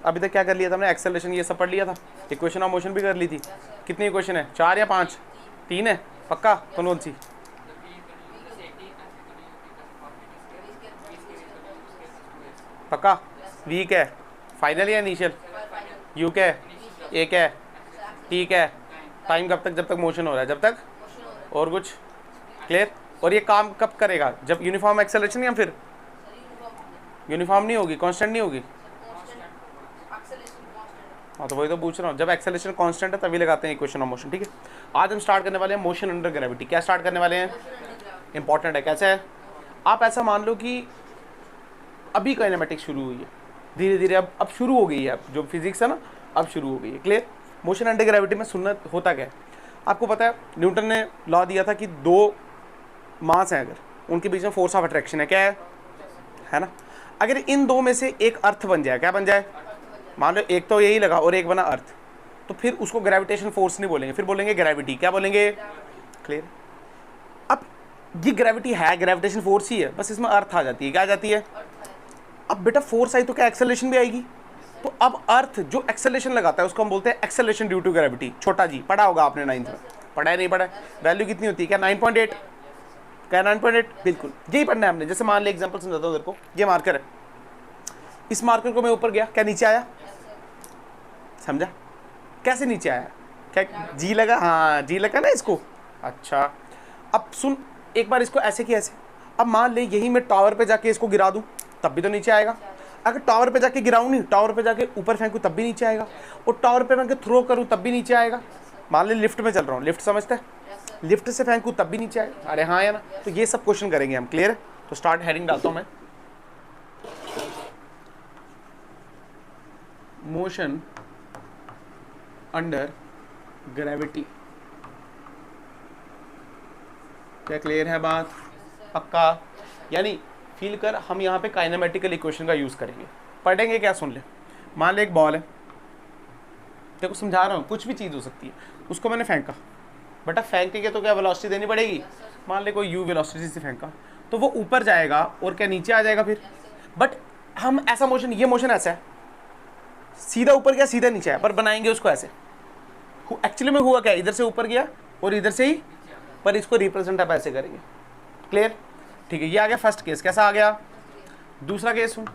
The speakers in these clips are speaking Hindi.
अभी तक क्या कर लिया था हमने, एक्सेलरेशन ये सब पढ़ लिया था, इक्वेशन ऑफ मोशन भी कर ली थी। कितनी इक्वेशन है, 4 या 5? 3 है पक्का? कौन सी? पक्का? वीक है, फाइनल या इनिशियल? यू क्या है, ए क्या है, टी क्या है? टाइम कब तक, जब तक मोशन हो रहा है, जब तक। और कुछ? क्लियर? और ये काम कब करेगा, जब यूनिफॉर्म एक्सेलरेशन, या फिर यूनिफॉर्म नहीं होगी, कांस्टेंट नहीं होगी? हाँ तो वही तो पूछ रहा हूँ, जब एक्सेलरेशन कांस्टेंट है तभी लगाते हैं इक्वेशन ऑफ मोशन। ठीक है, आज हम स्टार्ट करने वाले हैं मोशन अंडर ग्रेविटी। क्या स्टार्ट करने वाले हैं? इंपॉर्टेंट है। कैसे है? आप ऐसा मान लो कि अभी काइनेमेटिक्स शुरू हुई है, धीरे धीरे अब शुरू हो गई है, अब जो फिजिक्स है ना अब शुरू हो गई है। क्लियर? मोशन अंडर ग्रेविटी में सुनना होता क्या है आपको पता है? न्यूटन ने लॉ दिया था कि दो मास हैं, अगर उनके बीच में फोर्स ऑफ अट्रैक्शन है, क्या है ना? अगर इन दो में से एक अर्थ बन जाए, क्या बन जाए? मान लो एक तो यही लगा और एक बना अर्थ, तो फिर उसको ग्रेविटेशन फोर्स नहीं बोलेंगे, फिर बोलेंगे ग्रेविटी। क्या बोलेंगे? क्लियर? अब ये ग्रेविटी है, ग्रेविटेशन फोर्स ही है, बस इसमें अर्थ आ जाती है। क्या आ जाती है? अब बेटा फोर्स आई तो क्या एक्सेलरेशन भी आएगी? तो अब अर्थ जो एक्सेलरेशन लगाता है उसको हम बोलते हैं एक्सेलरेशन ड्यू टू ग्रेविटी। छोटा जी पढ़ा होगा आपने 9th में, पढ़ा है नहीं पढ़ा? वैल्यू कितनी होती है? क्या 9.8? क्या 9.8? बिल्कुल यही पढ़ना है हमने। जैसे मान ले एग्जांपल समझाता हूँ तेरे को, ये मार्कर है, इस मार्कर को मैं ऊपर गया, क्या नीचे आया? समझा? कैसे नीचे आया? क्या जी लगा? हाँ जी लगा ना इसको। अच्छा अब सुन, एक बार इसको ऐसे कि ऐसे, अब मान ले यही मैं टावर पे जाके इसको गिरा दूं तब भी तो नीचे आएगा। अगर टावर पे जाके गिराऊं नहीं, टावर पे जाके ऊपर फेंकूं तब भी नीचे आएगा, और टावर पे मैं थ्रो करूं तब भी नीचे आएगा। मान ले लिफ्ट में चल रहा हूँ, लिफ्ट समझते हैं, लिफ्ट से फेंकूं तब भी नीचे आएगा। अरे हाँ या ना? तो ये सब क्वेश्चन करेंगे हम। क्लियर है? तो स्टार्ट हेडिंग डालता हूं मैं, मोशन अंडर ग्रेविटी। क्या क्लियर है बात? पक्का? यानी फील कर, हम यहाँ पे काइनेमेटिकल इक्वेशन का यूज करेंगे। पढ़ेंगे क्या? सुन ले, मान ले एक बॉल है, देखो समझा रहा हूँ, कुछ भी चीज़ हो सकती है, उसको मैंने फेंका, बेटा फेंकेंगे तो क्या वेलोसिटी देनी पड़ेगी? मान ले कोई यू वेलोसिटी से फेंका तो वो ऊपर जाएगा और क्या नीचे आ जाएगा फिर। बट हम ऐसा मोशन, ये मोशन ऐसा है, सीधा ऊपर गया सीधा नीचे आया, पर बनाएंगे उसको ऐसे। एक्चुअली में हुआ क्या, इधर से ऊपर गया और इधर से ही, पर इसको रिप्रेजेंट आप ऐसे करेंगे। क्लियर? ठीक है, ये आ गया फर्स्ट केस। कैसा आ गया? दूसरा केस सुन,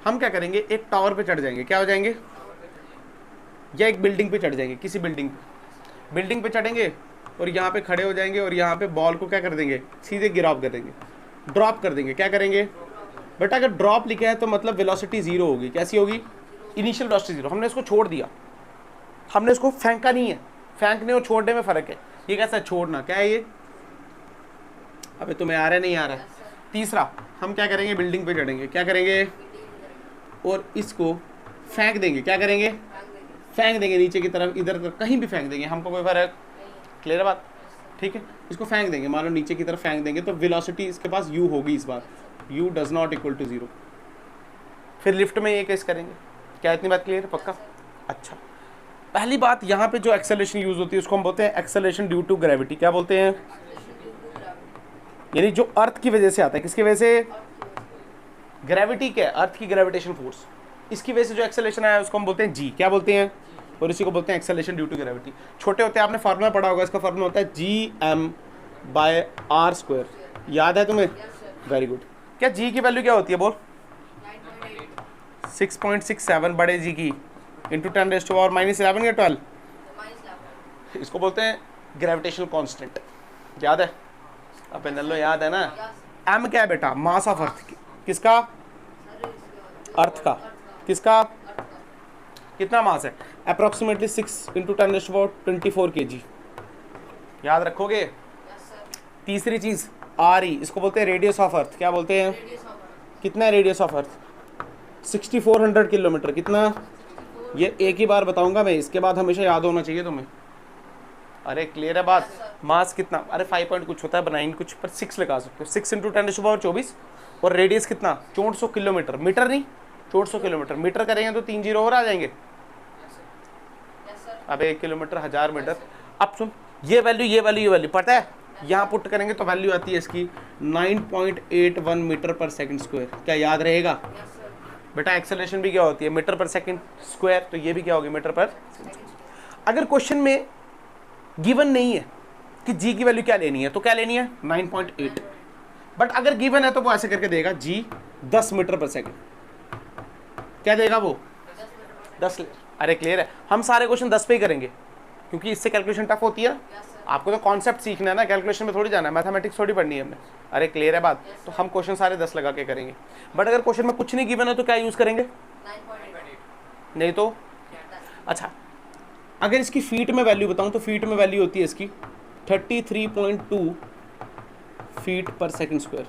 हम क्या करेंगे, एक टावर पे चढ़ जाएंगे, क्या हो जाएंगे, या एक बिल्डिंग पे चढ़ जाएंगे, किसी बिल्डिंग पे चढ़ेंगे और यहाँ पे खड़े हो जाएंगे और यहाँ पे बॉल को क्या कर देंगे, सीधे गिराव कर देंगे, ड्रॉप कर देंगे। क्या करेंगे बेटा? अगर ड्रॉप लिखा है तो मतलब वेलोसिटी जीरो होगी। कैसी होगी? Initial velocity zero. हमने इसको छोड़ दिया, हमने इसको फेंका नहीं है। फेंकने और छोड़ने में फर्क है। ये कैसा है? छोड़ना। क्या है ये? अबे तुम्हें आ रहा है नहीं आ रहा है? तीसरा, हम क्या करेंगे, बिल्डिंग पे चढ़ेंगे, क्या करेंगे, और इसको फेंक देंगे। क्या करेंगे? फेंक देंगे नीचे की तरफ, इधर तरफ, कहीं भी फेंक देंगे, हमको कोई फर्क। क्लियर है बात? ठीक है, इसको फेंक देंगे, मान लो नीचे की तरफ फेंक देंगे तो वेलोसिटी इसके पास u होगी इस बार, u does not equal to 0। फिर लिफ्ट में ये केस करेंगे। क्या इतनी बात क्लियर है? पक्का? अच्छा, पहली बात, यहाँ पे जो एक्सेलरेशन यूज होती है उसको हम बोलते हैं एक्सेलरेशन ड्यू टू ग्रेविटी। क्या बोलते हैं? यानी जो अर्थ की वजह से आता है। किसकी वजह से? ग्रेविटी क्या है? अर्थ की ग्रेविटेशन फोर्स, इसकी वजह से जो एक्सेलरेशन आया उसको हम बोलते हैं जी। क्या बोलते हैं? और इसी को बोलते हैं एक्सेलरेशन ड्यू टू ग्रेविटी। छोटे होते हैं आपने फार्मूला पढ़ा होगा, इसका फार्मूला होता है Gm/r²। याद है तुम्हें? Very good. क्या जी की वैल्यू क्या होती है बोल? 6.67 बड़े जी की इंटू 10⁻⁻11 या 12। इसको बोलते हैं ग्रेविटेशनल कांस्टेंट। याद है? अब नल्लो याद है ना? एम क्या है बेटा? Mass of earth. किसका? अर्थ का। किसका? कितना मास है? Approximately 6 × 10⁻24 kg। याद रखोगे? तीसरी चीज आर ई, इसको बोलते हैं रेडियस ऑफ अर्थ। क्या बोलते हैं? कितना है रेडियस ऑफ अर्थ? 6400 किलोमीटर। कितना? ये एक ही बार बताऊंगा मैं, इसके बाद हमेशा याद होना चाहिए तुम्हें। अरे क्लियर है बात? मास कितना? अरे 5 पॉइंट कुछ होता है, 9 कुछ, पर 6 लगा सकते हो। 6 × 10⁻24 और रेडियस कितना? 400 किलोमीटर। मीटर नहीं, 400 किलोमीटर। मीटर करेंगे तो 3 जीरो और आ जाएंगे। अब 1 किलोमीटर 1000 मीटर। अब सुन, ये वैल्यू पता है? यहाँ पुट करेंगे तो वैल्यू आती है इसकी 9.81 मीटर पर सेकंड स्क्वायर। क्या याद रहेगा? बेटा एक्सेलरेशन भी क्या होती है, मीटर पर सेकंड स्क्वायर, तो ये भी क्या होगी, मीटर पर। अगर क्वेश्चन में गिवन नहीं है कि जी की वैल्यू क्या लेनी है, तो क्या लेनी है 9.8, बट अगर गिवन है तो वो ऐसे करके देगा जी 10 मीटर पर सेकंड, क्या देगा वो 10। अरे क्लियर है, हम सारे क्वेश्चन 10 पे ही करेंगे क्योंकि इससे कैलकुलेशन टफ होती है। आपको तो कॉन्सेप्ट सीखना है ना, कैलकुलेशन में थोड़ी जाना है, मैथमेटिक्स थोड़ी पढ़नी है हमने। अरे क्लियर है बात, तो हम क्वेश्चन सारे 10 लगा के करेंगे। बट अगर क्वेश्चन में कुछ नहीं गिवन है तो क्या यूज करेंगे, नहीं तो अच्छा, अगर इसकी फीट में वैल्यू बताऊं तो फीट में वैल्यू होती है इसकी 33.2 फीट पर सेकंड स्क्वायर,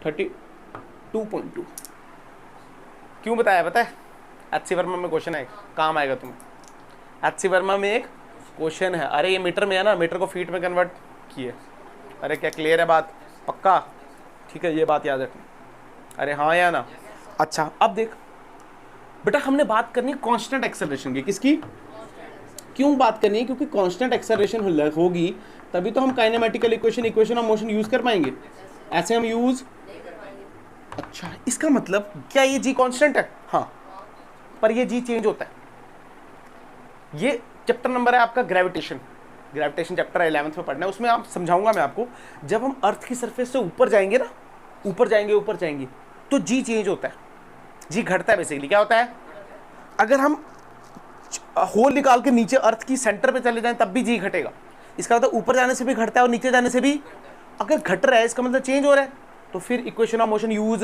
32.2। क्यों बताया पता है, एचसी वर्मा में क्वेश्चन है, काम आएगा तुम्हें। एचसी वर्मा में एक क्वेश्चन है, अरे ये मीटर में है ना, मीटर को फीट में कन्वर्ट किए। अरे क्या क्लियर है बात, पक्का, ठीक है, ये बात याद रखनी। अरे हाँ या ना। अच्छा अब देख बेटा, हमने बात करनी है कांस्टेंट एक्सेलरेशन की, किसकी, क्यों बात करनी है, क्योंकि कांस्टेंट एक्सेलरेशन होगी तभी तो हम kinematical equation of motion use कर पाएंगे, ऐसे हम यूज। अच्छा इसका मतलब क्या ये जी कांस्टेंट है, हाँ, पर ये जी चेंज होता है। ये चैप्टर नंबर है आपका ग्रेविटेशन चैप्टर 11th में पढ़ना है, उसमें आप समझाऊंगा मैं आपको। जब हम अर्थ की सरफेस से ऊपर जाएंगे ना, ऊपर जाएंगे तो जी चेंज होता है, जी घटता है। बेसिकली क्या होता है, अगर हम होल निकाल के नीचे अर्थ की सेंटर पे चले जाएं तब भी जी घटेगा। इसका मतलब ऊपर जाने से भी घटता है और नीचे जाने से भी। अगर घट रहा है इसका मतलब चेंज हो रहा है, तो फिर इक्वेशन ऑफ मोशन यूज।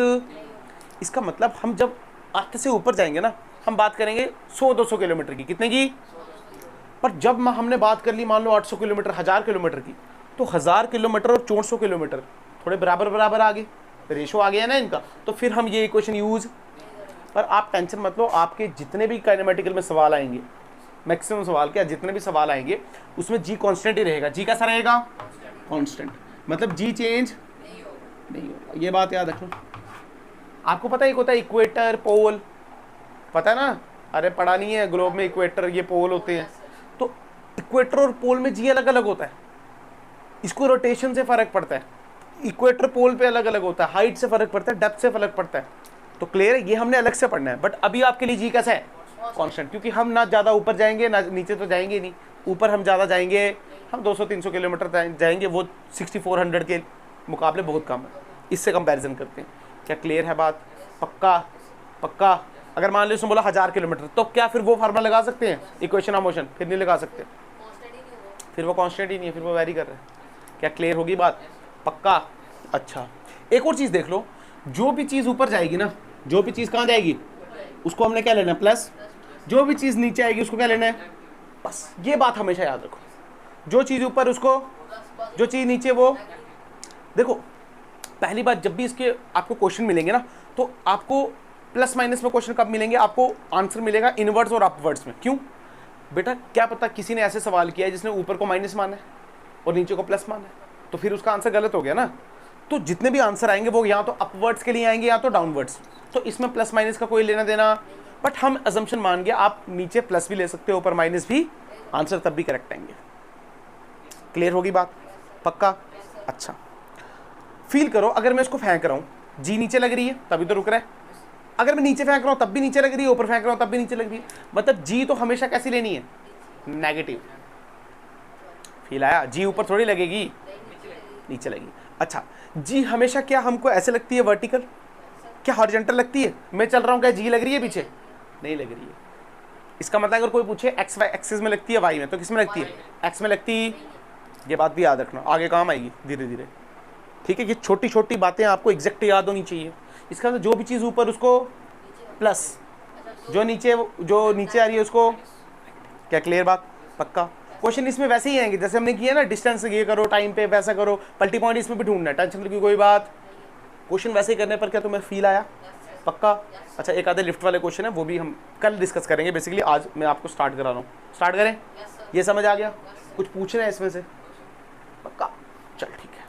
इसका मतलब हम जब अर्थ से ऊपर जाएंगे ना, हम बात करेंगे 100-200 किलोमीटर की, कितने की, पर जब हमने बात कर ली मान लो 800 किलोमीटर, 1000 किलोमीटर की, तो 1000 किलोमीटर और 400 किलोमीटर थोड़े बराबर आ गए, रेशो आ गया ना इनका, तो फिर हम ये इक्वेशन यूज। पर आप टेंशन मत लो, आपके जितने भी काइनेमेटिकल में सवाल आएंगे, मैक्सिमम सवाल क्या, जितने भी सवाल आएंगे उसमें जी कांस्टेंट ही रहेगा। जी कैसा रहेगा, कांस्टेंट, मतलब जी चेंज नहीं होगा, ये बात याद रखना। आपको पता है एक होता है इक्वेटर, पोल, पता है ना, अरे पढ़ा नहीं है, ग्लोब में इक्वेटर ये पोल होते हैं, तो इक्वेटर और पोल में जी अलग अलग होता है, इसको रोटेशन से फर्क पड़ता है। इक्वेटर पोल पे अलग अलग होता है, हाइट से फर्क पड़ता है, डेप्थ से फर्क पड़ता है, तो क्लियर है, ये हमने अलग से पढ़ना है। बट अभी आपके लिए जी कैसा है, कांस्टेंट, क्योंकि हम ना ज़्यादा ऊपर जाएंगे ना नीचे, तो जाएंगे नहीं, ऊपर हम ज़्यादा जाएंगे, हम 200-300 किलोमीटर जाएंगे, वो 6400 के मुकाबले बहुत कम है, इससे कंपैरिजन करते हैं। क्या क्लियर है बात, पक्का। अगर मान लो उसने बोला 1000 किलोमीटर, तो क्या फिर वो फार्मूला लगा सकते हैं इक्वेशन ऑफ मोशन, फिर नहीं लगा सकते, फिर वो कांस्टेंट ही नहीं है, फिर वो वेरी कर रहे हैं। क्या क्लियर होगी बात, पक्का। अच्छा एक और चीज़ देख लो, जो भी चीज़ ऊपर जाएगी ना, जो भी चीज़ कहाँ जाएगी उसको हमने क्या लेना है, प्लस। जो भी चीज़ नीचे आएगी उसको क्या लेना है, बस। ये बात हमेशा याद रखो, जो चीज़ ऊपर उसको, जो चीज़ नीचे वो। देखो पहली बात, जब भी इसके आपको क्वेश्चन मिलेंगे ना, तो आपको प्लस माइनस में क्वेश्चन कब मिलेंगे, आपको आंसर मिलेगा इनवर्ड्स और अपवर्ड्स में। क्यों बेटा, क्या पता किसी ने ऐसे सवाल किया है जिसने ऊपर को माइनस माना है और नीचे को प्लस माना है, तो फिर उसका आंसर गलत हो गया ना। तो जितने भी आंसर आएंगे वो या तो अपवर्ड्स के लिए आएंगे या तो डाउनवर्ड्स, तो इसमें प्लस माइनस का कोई लेना देना। बट हम अजम्पशन मान गया, आप नीचे प्लस भी ले सकते हो, ऊपर माइनस भी, आंसर तब भी करेक्ट आएंगे। क्लियर होगी बात, पक्का। अच्छा फील करो, अगर मैं इसको फेंक रहा हूँ, जी नीचे लग रही है तभी तो रुक रहा है, अगर मैं नीचे फेंक रहा हूँ तब भी नीचे लग रही है, ऊपर फेंक रहा हूँ तब भी नीचे लग रही है, मतलब जी तो हमेशा कैसी लेनी है, नेगेटिव। फील आया, जी ऊपर थोड़ी लगेगी, नीचे लगेगी। अच्छा जी हमेशा क्या हमको ऐसे लगती है वर्टिकल, क्या हॉरिजॉन्टल लगती है, मैं चल रहा हूँ क्या जी लग रही है पीछे, नहीं लग रही है। इसका मतलब अगर कोई पूछे एक्स वाई एक्सिस में लगती है, वाई में, तो किस में लगती है, एक्स में लगती। ये बात भी याद रखना, आगे काम आएगी धीरे धीरे, ठीक है। ये छोटी छोटी बातें आपको एग्जैक्ट याद होनी चाहिए। इसका मतलब जो भी चीज़ ऊपर उसको प्लस, जो नीचे आ रही है उसको, क्या क्लियर बात, पक्का। क्वेश्चन इसमें वैसे ही आएंगे जैसे हमने किया ना, डिस्टेंस ये करो, टाइम पे वैसा करो, पल्टी पॉइंट इसमें भी ढूंढना है, टेंशन की कोई बात। क्वेश्चन वैसे ही करने पर क्या तुम्हें फील आया, पक्का। अच्छा एक आधे लिफ्ट वाले क्वेश्चन है, वो भी हम कल डिस्कस करेंगे। बेसिकली आज मैं आपको स्टार्ट करा रहा हूँ, स्टार्ट करें। ये समझ आ गया, कुछ पूछना है इसमें से, पक्का, चल ठीक है।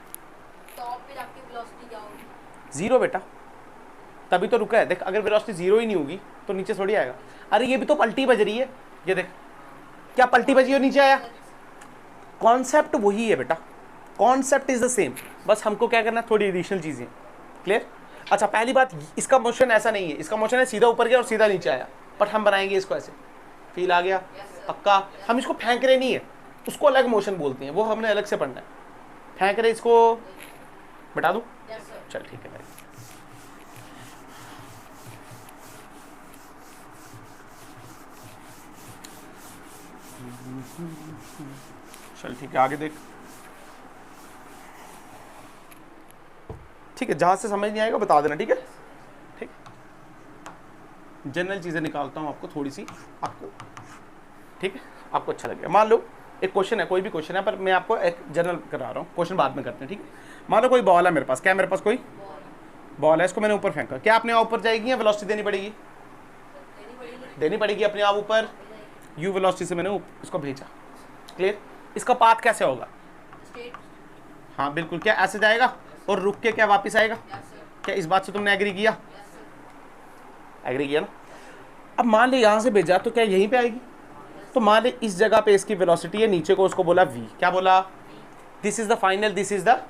जीरो बेटा, तभी तो रुका है। देख अगर वेलोसिटी जीरो ही नहीं होगी तो नीचे थोड़ी आएगा। अरे ये भी तो पलटी बज रही है, ये देख, क्या पलटी बजी और नीचे आया, कॉन्सेप्ट वही है बेटा, कॉन्सेप्ट इज द सेम, बस हमको क्या करना है, थोड़ी एडिशनल चीजें। क्लियर। अच्छा पहली बात, इसका मोशन ऐसा नहीं है, इसका मोशन है सीधा ऊपर गया और सीधा नीचे आया, बट हम बनाएंगे इसको ऐसे। फील आ गया? पक्का? हम इसको फेंक रहे नहीं है, उसको अलग मोशन बोलते हैं, वो हमने अलग से पढ़ना है। फेंक रहे इसको बता दूं? चल ठीक है भाई। चल ठीक है, आगे देख। ठीक है, जहां से समझ नहीं आएगा बता देना, ठीक है? ठीक, जनरल चीजें निकालता हूं आपको थोड़ी सी, आपको ठीक है, आपको अच्छा लगेगा। मान लो एक क्वेश्चन है, कोई भी क्वेश्चन है, पर मैं आपको एक जनरल करा रहा हूँ, क्वेश्चन बाद में करते हैं, ठीक है? मान लो कोई बॉल है मेरे पास, क्या मेरे पास कोई बॉल है, इसको मैंने ऊपर फेंका, क्या अपने आप ऊपर जाएगी या वेलोसिटी देनी पड़ेगी? देनी पड़ेगी अपने आप ऊपर, यू वेलोसिटी से मैंने इसको भेजा। क्लियर? इसका पाथ कैसे होगा? हाँ बिल्कुल, क्या ऐसे जाएगा और रुक के क्या वापस आएगा? क्या इस बात से तुमने एग्री किया? एग्री किया ना? अब मान ले यहाँ से भेजा तो क्या यहीं पे आएगी? तो मान ले इस जगह पे इसकी वेलोसिटी है, नीचे को उसको बोला v, क्या बोला? This is the final, this is the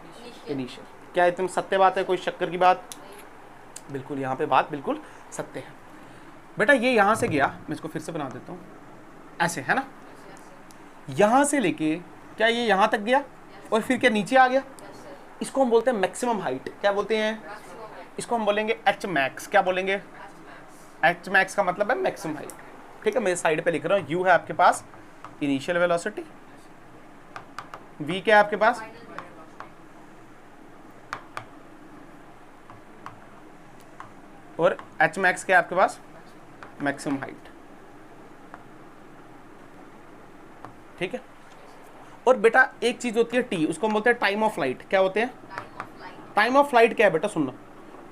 initial. क्या एकदम सत्य बात है, कोई शक्कर की बात? बिल्कुल, यहाँ पे बात बिल्कुल सत्य है। बेटा ये यहाँ से गया, मैं इसको फिर से बना देता हूँ, ऐसे है ना, यहाँ से लेके क्या ये यहाँ तक गया और फिर क्या नीचे आ गया? इसको हम बोलते हैं मैक्सिमम हाइट। क्या बोलते हैं? इसको हम बोलेंगे एच मैक्स। क्या बोलेंगे? एच मैक्स का मतलब है मैक्सिमम हाइट। ठीक है, मैं साइड पे लिख रहा हूँ, यू है आपके पास इनिशियल वेलोसिटी, वी क्या है आपके पास? और एच मैक्स क्या है आपके पास? Maximum height. ठीक है, और बेटा एक चीज होती है टी, उसको हम बोलते हैं टाइम ऑफ फ्लाइट। क्या होते हैं? टाइम ऑफ फ्लाइट क्या है बेटा? सुनना,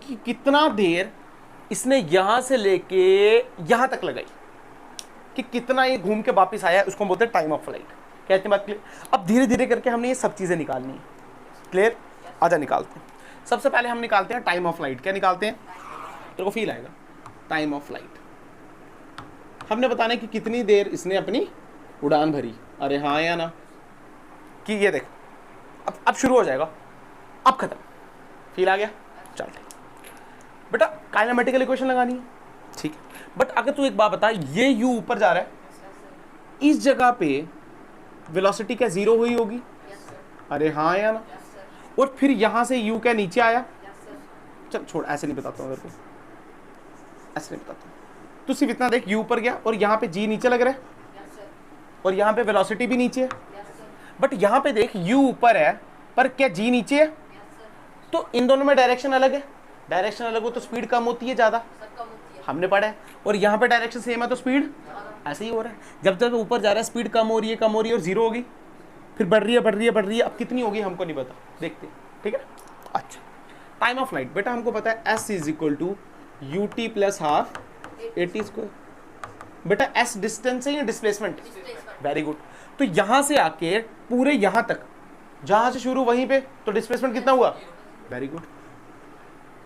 कि कितना देर इसने यहां से लेके यहां तक लगाई, कि कितना ये घूम के वापस आया, उसको हम बोलते हैं टाइम ऑफ फ्लाइट। क्या इतनी बात क्लियर? अब धीरे धीरे करके हमने ये सब चीजें निकालनी है। क्लियर? आजा निकालते हैं। सबसे पहले हम निकालते हैं टाइम ऑफ फ्लाइट। क्या निकालते हैं? तेरे को फील आएगा। टाइम ऑफ फ्लाइट हमने बताना है कि कितनी देर इसने अपनी उड़ान भरी। अरे हाँ या ना? कि ये देख, अब शुरू हो जाएगा, अब खत्म। फील आ गया? चल ठीक बेटा, काइनेमेटिकल इक्वेशन लगानी है, ठीक है। बट अगर तू एक बात बता, ये यू ऊपर जा रहा है, इस जगह पे वेलोसिटी क्या जीरो हुई होगी? अरे हाँ या ना? और फिर यहां से यू क्या नीचे आया? चल छोड़, ऐसे नहीं बताता हूँ अगर को, ऐसे नहीं बताता हूँ। तू सिर्फ इतना देख, यू ऊपर गया और यहाँ पे जी नीचे लग रहा है, और यहाँ पे वेलोसिटी भी नीचे है। बट यहाँ पे देख, यू ऊपर है पर क्या जी नीचे है? तो इन दोनों में डायरेक्शन अलग है। डायरेक्शन अलग हो तो स्पीड कम होती है, ज्यादा हमने पढ़ा है। और यहाँ पे डायरेक्शन सेम है तो स्पीड ऐसे ही हो रहा है। जब जब ऊपर जा रहा है स्पीड कम हो रही है, कम हो रही है और जीरो होगी, फिर बढ़ रही है, बढ़ रही है, बढ़ रही है। अब कितनी होगी हमको नहीं पता, देखते। ठीक है, अच्छा। टाइम ऑफ फ्लाइट बेटा हमको पता है s is equal to u t plus half a t square. बेटा एस डिस्टेंस है या डिस्प्लेसमेंट? Very good. तो यहां से आके पूरे यहां तक, जहां से शुरू वहीं पे, तो डिस्प्लेसमेंट कितना हुआ? Very good.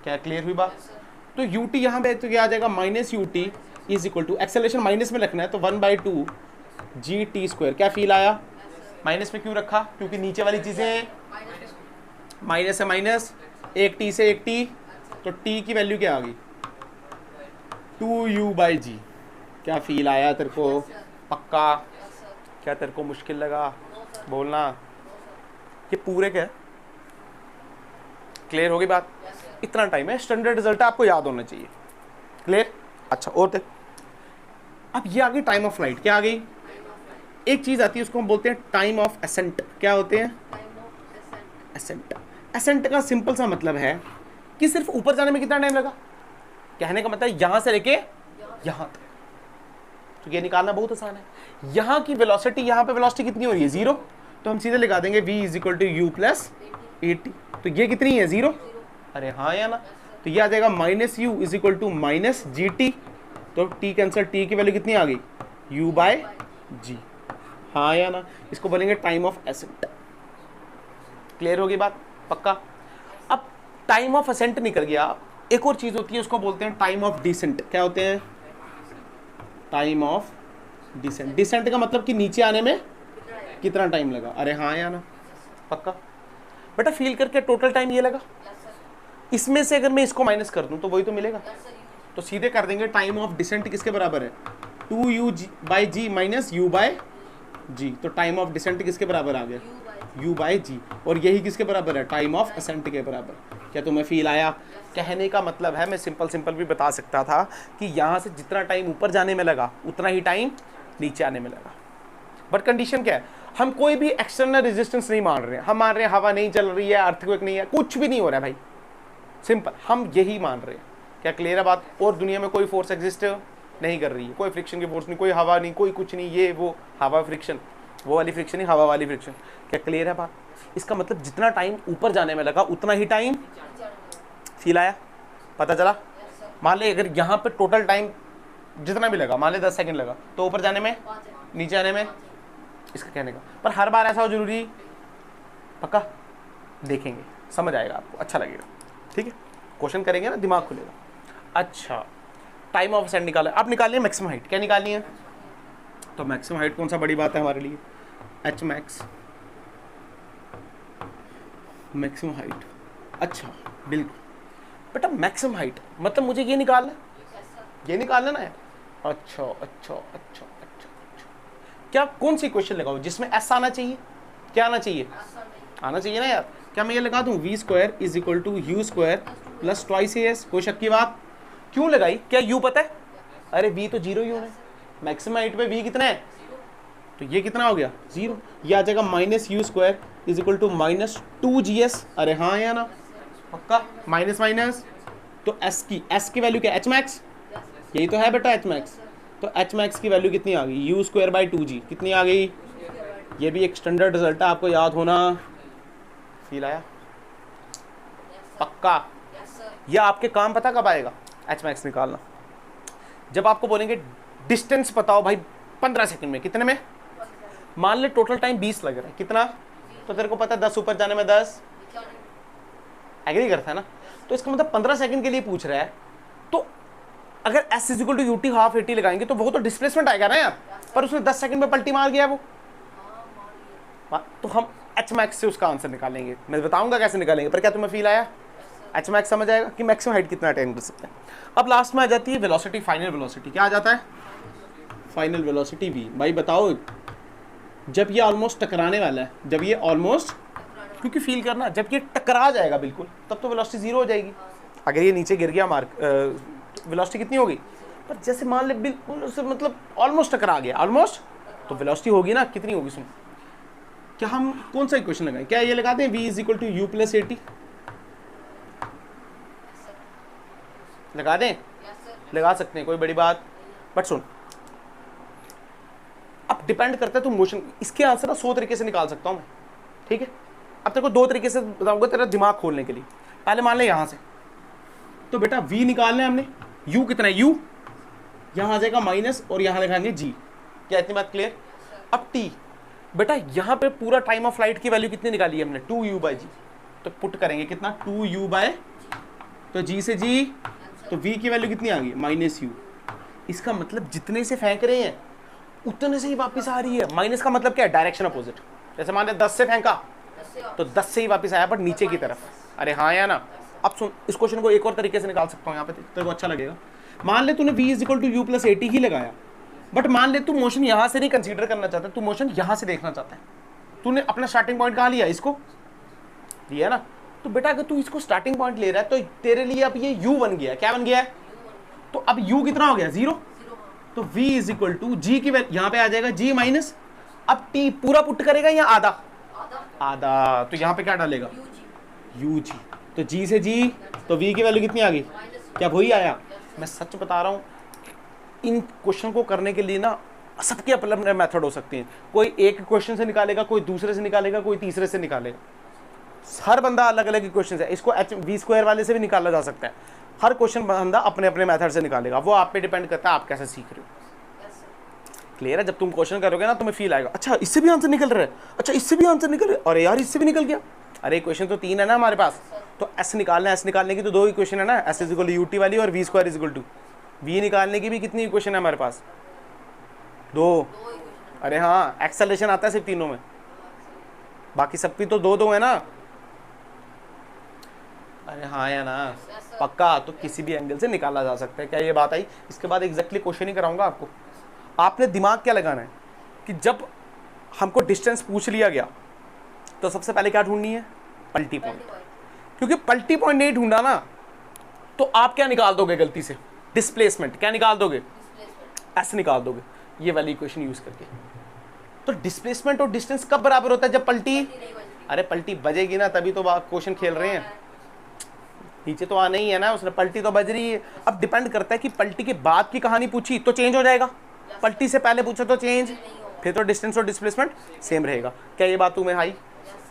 क्या क्लियर हुई बात? तो यू टी यहाँ पे तो क्या आ जाएगा? Minus u t is equal to, acceleration minus में रखना है तो 1/2 जी टी स्क्वायर। क्या फील आया? माइनस में क्यों रखा? क्योंकि नीचे वाली चीजें माइनस से माइनस, एक टी से एक टी, तो टी की वैल्यू क्या आ गई? 2u/g। क्या फील आया तेरे को? पक्का? क्या तेरे को मुश्किल लगा? बोलना। ये पूरे क्या है? क्लियर होगी बात? इतना टाइम है, स्टैंडर्ड रिजल्ट है, आपको याद होना चाहिए। क्लियर? अच्छा, और देख, अब ये आ गई टाइम ऑफ फ्लाइट। क्या आ गई? एक चीज आती है उसको हम बोलते हैं टाइम ऑफ असेंट। क्या होते हैं? असेंट। असेंट का सिंपल सा मतलब है कि सिर्फ ऊपर जाने में कितना टाइम लगा। कहने का मतलब यहां से लेके यहां तक, तो ये निकालना बहुत आसान है। यहाँ की वेलोसिटी, यहाँ पे वेलोसिटी कितनी हो रही है? जीरो। तो हम सीधे लगा देंगे v is equal to u plus a t. तो ये कितनी है? जीरो। अरे हाँ या ना? तो ये आ जाएगा minus u is equal to minus g t. तो t कैंसिल, t की वैल्यू कितनी आ गई? u/g। हाँ या ना? इसको बोलेंगे टाइम ऑफ असेंट। क्लियर होगी बात? पक्का? अब टाइम ऑफ असेंट निकल गया, एक और चीज होती है उसको बोलते हैं टाइम ऑफ डिसेंट। क्या होते हैं? Time of decent. डिसेंट का मतलब कि नीचे आने में कितना टाइम लगा। अरे हाँ या ना? पक्का? बेटा फील करके टोटल टाइम ये लगा। इसमें से अगर मैं इसको माइनस कर दूं तो वही तो मिलेगा। तो सीधे कर देंगे टाइम ऑफ डिसेंट किसके बराबर है, 2u/g माइनस u/g। तो टाइम ऑफ डिसेंट किसके बराबर आ गया, u/g। और यही किसके बराबर है, टाइम ऑफ असेंट के बराबर। क्या तुम्हें फील आया? कहने का मतलब है, मैं सिंपल भी बता सकता था कि यहाँ से जितना टाइम ऊपर जाने में लगा उतना ही टाइम नीचे आने में लगा। बट कंडीशन क्या है, हम कोई भी एक्सटर्नल रेजिस्टेंस नहीं मान रहे हैं। हम मान रहे हैं हवा नहीं चल रही है, अर्थक्वेक नहीं है, कुछ भी नहीं हो रहा है भाई, सिंपल हम यही मान रहे हैं। क्या क्लियर है बात? और दुनिया में कोई फोर्स एग्जिस्ट नहीं कर रही है, कोई फ्रिक्शन की फोर्स नहीं, कोई हवा नहीं, कोई कुछ नहीं, ये वो हवा फ्रिक्शन, वो वाली फ्रिक्शन नहीं, हवा वाली फ्रिक्शन। क्या क्लियर है बात? इसका मतलब जितना टाइम ऊपर जाने में लगा उतना ही टाइम, फील आया, पता चला? मान ले अगर यहाँ पे टोटल टाइम जितना भी लगा, मान ले 10 सेकंड लगा, तो ऊपर जाने में, नीचे आने में, इसका कहने का। पर हर बार ऐसा हो जरूरी? पक्का देखेंगे, समझ आएगा आपको, अच्छा लगेगा। ठीक है, क्वेश्चन करेंगे ना, दिमाग खुलेगा। अच्छा, टाइम ऑफ असेंट निकाला, आप निकालिए मैक्सिमम हाइट। क्या निकालनी है? तो मैक्सिमम हाइट कौन सा बड़ी बात है हमारे लिए, एच मैक्स, मैक्सिमम हाइट। अच्छा बिल्कुल बेटा, मैक्सिमम हाइट मतलब मुझे ये निकालना, ये निकालना ना है। अच्छा अच्छा अच्छा अच्छा अच्छा, क्या कौन सी क्वेश्चन लगाओ जिसमें एस आना चाहिए? क्या आना चाहिए? आना चाहिए ना यार। क्या मैं ये लगा दूं v² = u² plus twice S? कोई शक की बात? क्यों लगाई? क्या u पता है? अरे v तो 0 ही होना है, मैक्सिमम हाइट पे v कितना है, तो ये कितना हो गया 0। ये आ जाएगा -u² = -2gs। अरे हाँ या ना, पक्का, माइनस माइनस, तो s की वैल्यू क्या, h मैक्स, यही तो है बेटा h मैक्स। तो h मैक्स की वैल्यू कितनी आ गई, u²/2g कितनी आ गई? ये भी एक स्टैंडर्ड रिजल्ट है, आपको याद होना। फील आया? पक्का। ये आपके काम पता कब आएगा h मैक्स निकालना? जब आपको बोलेंगे डिस्टेंस बताओ भाई 15 सेकंड में, कितने में? मान ले टोटल टाइम 20 लग रहा है, कितना? तो तेरे को पता है 10 ऊपर जाने में 10, एग्री करता है ना? तो इसका मतलब 15 सेकंड के लिए पूछ रहा है। तो अगर s = ut हाफ 80 लगाएंगे तो वो तो डिस्प्लेसमेंट आएगा ना यार, पर उसने 10 सेकंड में पलटी मार गया वो। तो हम h मैक्स से उसका आंसर निकालेंगे, मैं बताऊंगा कैसे निकालेंगे। पर क्या तुम्हें फील आया? h मैक्स समझ आएगा कि मैक्सिमम हाइट कितना अटेन कर सकते हैं। अब लास्ट में आ जाती है वेलोसिटी, फाइनल वेलोसिटी। क्या आ जाता है? Final velocity v। भाई बताओ, जब ये ऑलमोस्ट टकराने वाला है, जब ये ऑलमोस्ट, क्योंकि फील करना, जब ये टकरा जाएगा बिल्कुल, तब तो वेलोसिटी 0 हो जाएगी। अगर ये नीचे गिर गया वेलोसिटी कितनी होगी? पर जैसे मान ले बिल्कुल उससे मतलब ऑलमोस्ट टकरा गया, ऑलमोस्ट, तो वेलोसिटी होगी ना, कितनी होगी? सुन, क्या हम कौन सा इक्वेशन लगाएं? क्या ये लगाते हैं v = u + 80? लगा दें? लगा सकते हैं, कोई बड़ी बात। बट सुन, अब डिपेंड करता है तू मोशन, इसके आंसर ना 100 तरीके से निकाल सकता हूं मैं, ठीक है? अब तेरे को 2 तरीके से बताऊंगा तेरा दिमाग खोलने के लिए। पहले मान ले यहां से, तो बेटा v निकालना है हमने, u कितना है, u यहां आ जाएगा माइनस और यहां लिखाएंगे g। क्या इतनी बात क्लियर? अब t, बेटा यहां पे पूरा टाइम ऑफ फ्लाइट की वैल्यू कितनी निकाली है हमने, 2u/g। तो पुट करेंगे कितना, 2u/, तो g से g, तो v की वैल्यू कितनी आ गई, -u। इसका मतलब जितने से फेंक रहे हैं उतने से ही वापस आ रही है। माइनस का मतलब क्या है, डायरेक्शन अपोजिट। जैसे मान ले 10 से फेंका तो 10 से ही वापस आया, बट नीचे की तरफ। अरे हाँ या ना? अब सुन, इस क्वेश्चन को एक और तरीके से निकाल सकता हूँ, यहाँ पे तेरे को अच्छा लगेगा। मान ले तूने v = u + 80 ही लगाया, बट मान ले तू मोशन यहाँ से नहीं कंसीडर करना चाहता, तू मोशन यहाँ से देखना चाहता है। तूने अपना स्टार्टिंग पॉइंट कहाँ लिया, इसको लिया ना? तो बेटा अगर तू इसको स्टार्टिंग पॉइंट ले रहा है तो तेरे लिए अब ये u बन गया। क्या बन गया है? तो अब u कितना हो गया, 0। तो v = g की वैल्यू यहाँ पे आ जाएगा g माइनस, अब t पूरा पुट करेगा या आधा? आधा। तो यहाँ पे क्या डालेगा, ug। तो g से g, तो v की वैल्यू कितनी आ गई, क्या वही आया? मैं सच बता रहा हूँ, इन क्वेश्चन को करने के लिए ना सबके अपने अपने मेथड हो सकते हैं। कोई एक क्वेश्चन से निकालेगा, कोई दूसरे से निकालेगा, कोई तीसरे से निकालेगा। हर बंदा अलग अलग क्वेश्चन है। इसको v² वाले से भी निकाला जा सकता है। हर क्वेश्चन बंदा अपने अपने मेथड से निकालेगा, वो आप पे डिपेंड करता है आप कैसे सीख रहे हो। क्लियर है? जब तुम क्वेश्चन करोगे ना तुम्हें फील आएगा, अच्छा इससे भी आंसर निकल रहा है, अच्छा इससे भी आंसर निकल रहा है, अरे यार इससे भी निकल गया। अरे क्वेश्चन तो 3 है ना हमारे पास, तो s निकालना है, s निकालने की तो 2 इक्वेशन है ना, s = ut वाली और v² = v निकालने की भी कितनी इक्वेशन है हमारे पास, 2। अरे हाँ, एक्सेलरेशन आता है सिर्फ तीनों में, बाकी सब भी तो 2 है ना। अरे हाँ या ना, पक्का, तो किसी भी एंगल से निकाला जा सकता है। क्या ये बात आई? इसके बाद एग्जैक्टली क्वेश्चन ही कराऊंगा आपको। आपने दिमाग क्या लगाना है कि जब हमको डिस्टेंस पूछ लिया गया तो सबसे पहले क्या ढूंढनी है? पलटी पॉइंट। क्योंकि पलटी पॉइंट नहीं ढूंढा ना तो आप क्या निकाल दोगे गलती से? डिस्प्लेसमेंट। क्या निकाल दोगे? एस निकाल दोगे, ये वाली इक्वेशन यूज करके। तो डिस्प्लेसमेंट और डिस्टेंस कब बराबर होता है? जब पलटी, अरे पलटी बजेगी ना, तभी तो क्वेश्चन खेल रहे हैं। नीचे तो आना ही है ना, उसने पलटी तो बज रही है। अब डिपेंड करता है कि पलटी के बाद की कहानी पूछी तो चेंज हो जाएगा, पलटी से पहले पूछा तो चेंज, फिर तो डिस्टेंस और डिस्प्लेसमेंट सेम रहेगा। क्या ये बात तुम्हें आई?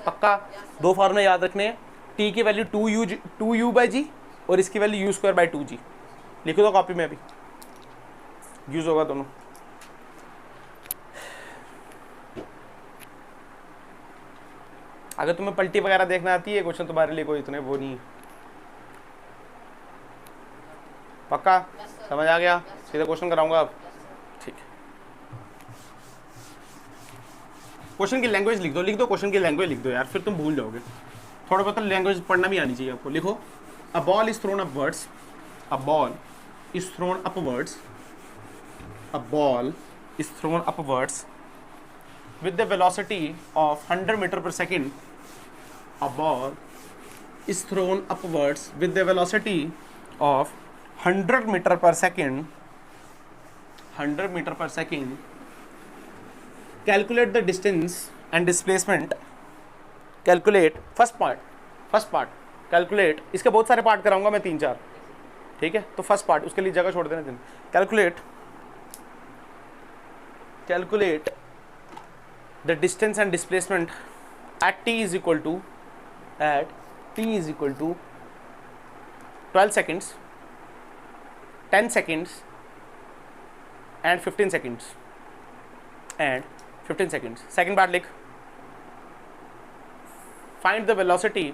पक्का। दो फॉर्मूले याद रखने हैं, टी की वैल्यू 2u/g और इसकी वैल्यू u²/2g। लिखो तो कॉपी में, अभी यूज होगा दोनों। अगर तुम्हें पलटी वगैरह देखना आती है, क्वेश्चन तुम्हारे लिए कोई इतने वो नहीं है। पक्का समझ आ गया? सीधा क्वेश्चन कराऊंगा अब, ठीक है। क्वेश्चन की लैंग्वेज लिख दो, क्वेश्चन की लैंग्वेज लिख दो यार, फिर तुम भूल जाओगे। थोड़ा बहुत लैंग्वेज पढ़ना भी आनी चाहिए आपको। लिखो, a ball is throne upwards, a ball is throne upwards, a ball is throne upwards with the velocity of 100 meter per second. A ball is thrown upwards with the velocity of 100 meter per second. 100 meter per second. Calculate the distance and displacement. Calculate first part. Calculate, इसके बहुत सारे पार्ट कराऊंगा मैं, 3-4, ठीक है? तो फर्स्ट पार्ट, उसके लिए जगह छोड़ देना। Calculate the distance and displacement at t is equal to 12 seconds, 10 seconds and 15 seconds second part लिख, find the velocity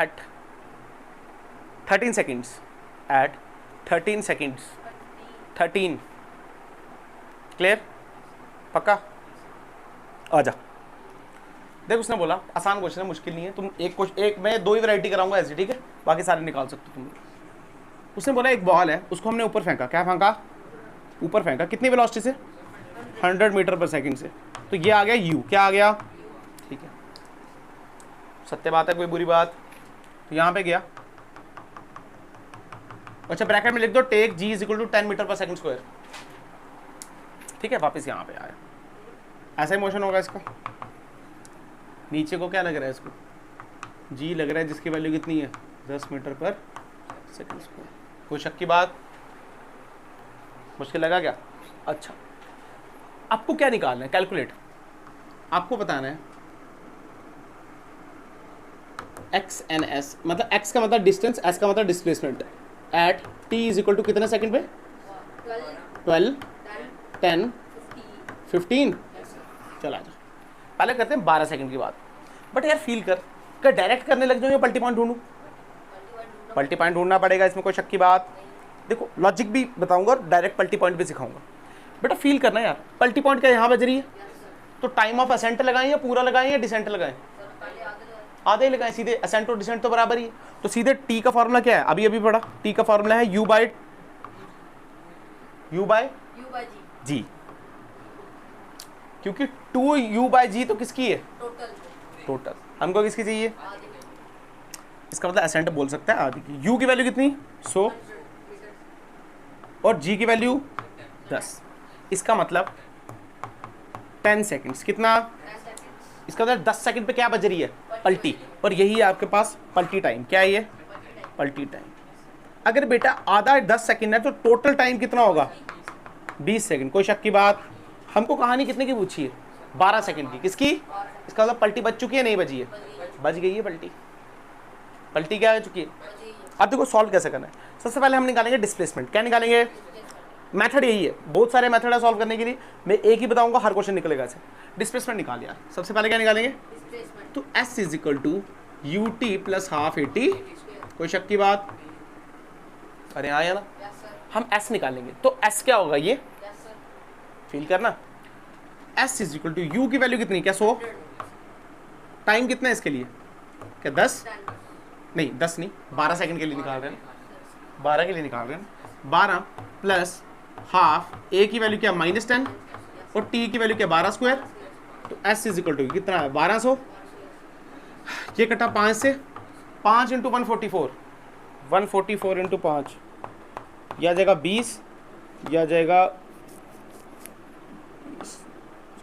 at 13 seconds 13 clear? पक्का? आजा। देख, उसने बोला आसान क्वेश्चन है, मुश्किल नहीं है। तुम एक मैं 2 ही वैरायटी कराऊंगा ऐसे, ठीक है? बाकी सारे निकाल सकते हो तुम। उसने बोला एक बॉल है, उसको हमने ऊपर फेंका। क्या फेंका? ऊपर फेंका। कितनी वेलोसिटी से? 100 मीटर पर सेकंड से। तो ये आ गया u। क्या आ गया? ठीक है, सत्य बात है, कोई बुरी बात? तो यहाँ पे गया, अच्छा ब्रैकेट में लिख दो take g is equal to 10 metre per second square. ठीक है, वापस यहाँ पे आया, ऐसा ही मोशन होगा इसका। नीचे को क्या लग रहा है? इसको g लग रहा है, जिसकी वैल्यू कितनी है? 10 मीटर पर सेकंड स्क्वायर। कोई शक की बात? मुश्किल लगा क्या? अच्छा, आपको क्या निकालना है? कैलकुलेट। आपको बताना है x एंड s, मतलब x का मतलब डिस्टेंस, s का मतलब displacement, at t is equal to कितने सेकंड पे? 12, 10, 15। चला जा, पहले करते हैं 12 सेकंड की बात। बट यार फील कर, क्या डायरेक्ट करने लग जाऊँ या पल्टी पॉइंट ढूंढूं? पल्टी पॉइंट ढूंढना पड़ेगा, इसमें कोई शक की बात? देखो लॉजिक भी बताऊंगा और डायरेक्ट पल्टी पॉइंट भी सिखाऊंगा। बेटा फील करना यार, पल्टी पॉइंट क्या यहाँ बज रही है, तो टाइम ऑफ असेंट लगाएं या पूरा लगाएं या डिसेंट लगाएं? आधे ही लगाएं, सीधे असेंट और डिसेंट तो बराबर ही है। तो सीधे टी का फॉर्मूला क्या है? अभी पढ़ा, टी का फॉर्मूला है u बाय जी, क्योंकि 2u/g तो किसकी है? टोटल। हमको किसकी चाहिए? इसका मतलब असेंट बोल सकता है आधी की। u की वैल्यू कितनी? 100 और g की वैल्यू 10। इसका मतलब 10 सेकंड्स। कितना? इसका मतलब 10 सेकंड पे क्या बज रही है? पलटी। और यही है आपके पास पलटी टाइम। क्या है ये? पलटी टाइम। अगर बेटा आधा 10 सेकंड है तो टोटल टाइम कितना होगा? 20 सेकंड। कोई शक की बात? हमको कहानी कितने की पूछी है? 12 सेकंड की। किसकी? इसका मतलब पलटी बज चुकी है, नहीं बजी है? बज गई है पलटी। पलटी क्या हो चुकी है? अब देखो सॉल्व कैसे करना है। सबसे पहले हम निकालेंगे डिस्प्लेसमेंट। क्या निकालेंगे? मेथड यही है, बहुत सारे मेथड है सॉल्व करने के लिए, मैं एक ही बताऊंगा, हर क्वेश्चन निकलेगा ऐसे। डिस्प्लेसमेंट निकाल यार। सबसे पहले क्या निकालेंगे? तो s is equal to ut plus half at। कोई शक की बात? अरे आया ना, हम s निकालेंगे तो s क्या होगा? ये फील करना, s is equal to u की वैल्यू कितनी, क्या 100, टाइम कितना है इसके लिए, क्या 10, नहीं 10 नहीं 12 सेकंड के लिए निकाल रहे हैं, 12 के लिए निकाल रहे हैं, 12 प्लस हाफ, ए की वैल्यू क्या -10 और टी की वैल्यू क्या 12 स्क्वायर, तो एस इज इक्वल टू कितना है 1200, ये कटा 5 से, 5 इंटू 144, 144 इंटू 5, यह आ जाएगा 20, यह आ जाएगा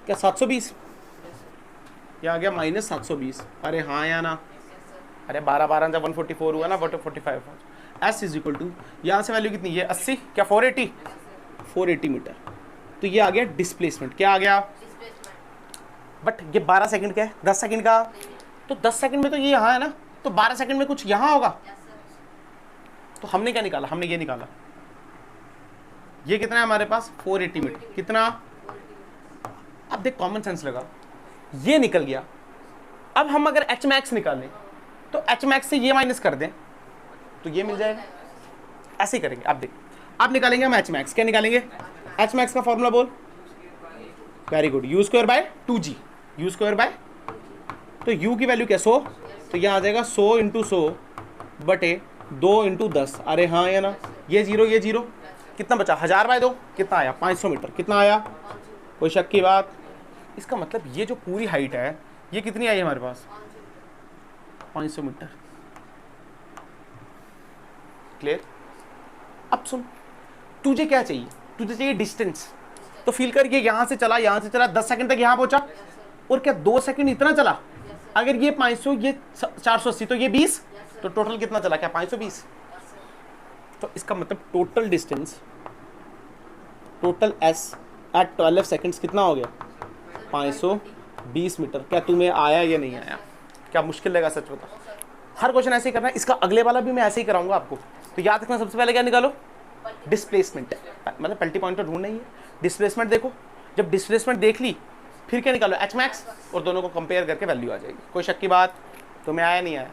क्या 720, यह आ गया -720, अरे हाँ या ना, अरे 12 जब 144 हुआ ना 45, एस इज इक्वल टू यहाँ से वैल्यू कितनी है 80, क्या 480 मीटर, तो ये आ गया डिस्प्लेसमेंट, क्या आ गया, बट ये 12 सेकंड का है, 10 सेकंड का, तो 10 सेकंड में तो ये यहाँ है ना, तो 12 सेकंड में कुछ यहाँ होगा, तो हमने क्या निकाला, हमने ये निकाला, ये कितना है हमारे पास 480 मीटर, कितना, अब देख कॉमन सेंस लगा, ये निकल गया, अब हम अगर एच मैक्स निकालें तो एच मैक्स से ये माइनस कर दें तो ये मिल जाएगा, ऐसे ही करेंगे, अब देख, अब निकालेंगे हम एच मैक्स, क्या निकालेंगे, एच मैक्स का फॉर्मूला बोल, very good, you square by 2g, you square by, तो u की वैल्यू क्या 100, तो यहाँ आ जाएगा 100 इंटू 100 बटे 2 इंटू 10, अरे हाँ या ना, ये जीरो, कितना बचा 1000/2, कितना आया 500 मीटर, कितना आया, कोई शक की बात, इसका मतलब ये जो पूरी हाइट है ये कितनी आई हमारे पास 500 मीटर, क्लियर। अब सुन, तुझे क्या चाहिए, तुझे चाहिए डिस्टेंस, तो फील कर ये यहाँ से चला 10 सेकंड तक यहाँ पहुंचा, और क्या 2 सेकंड इतना चला, अगर ये 500 ये 480 तो ये 20, तो टोटल कितना चला, क्या 520, तो इसका मतलब total distance, total s at 12 seconds कितना हो गया 520 मीटर। क्या तुम्हें आया या नहीं आया, क्या मुश्किल लगा, सच बता, हर क्वेश्चन ऐसे ही करना है, इसका अगले वाला भी मैं ऐसे ही कराऊंगा आपको, तो याद रखना सबसे पहले क्या निकालो, डिस्प्लेसमेंट, मतलब पलटी पॉइंट तो ढूंढना ही है, डिस्प्लेसमेंट देखो, जब डिस्प्लेसमेंट देख ली फिर क्या निकालो एच मैक्स, और दोनों को कंपेयर करके वैल्यू आ जाएगी, कोई शक की बात, तुम्हें आया नहीं आया,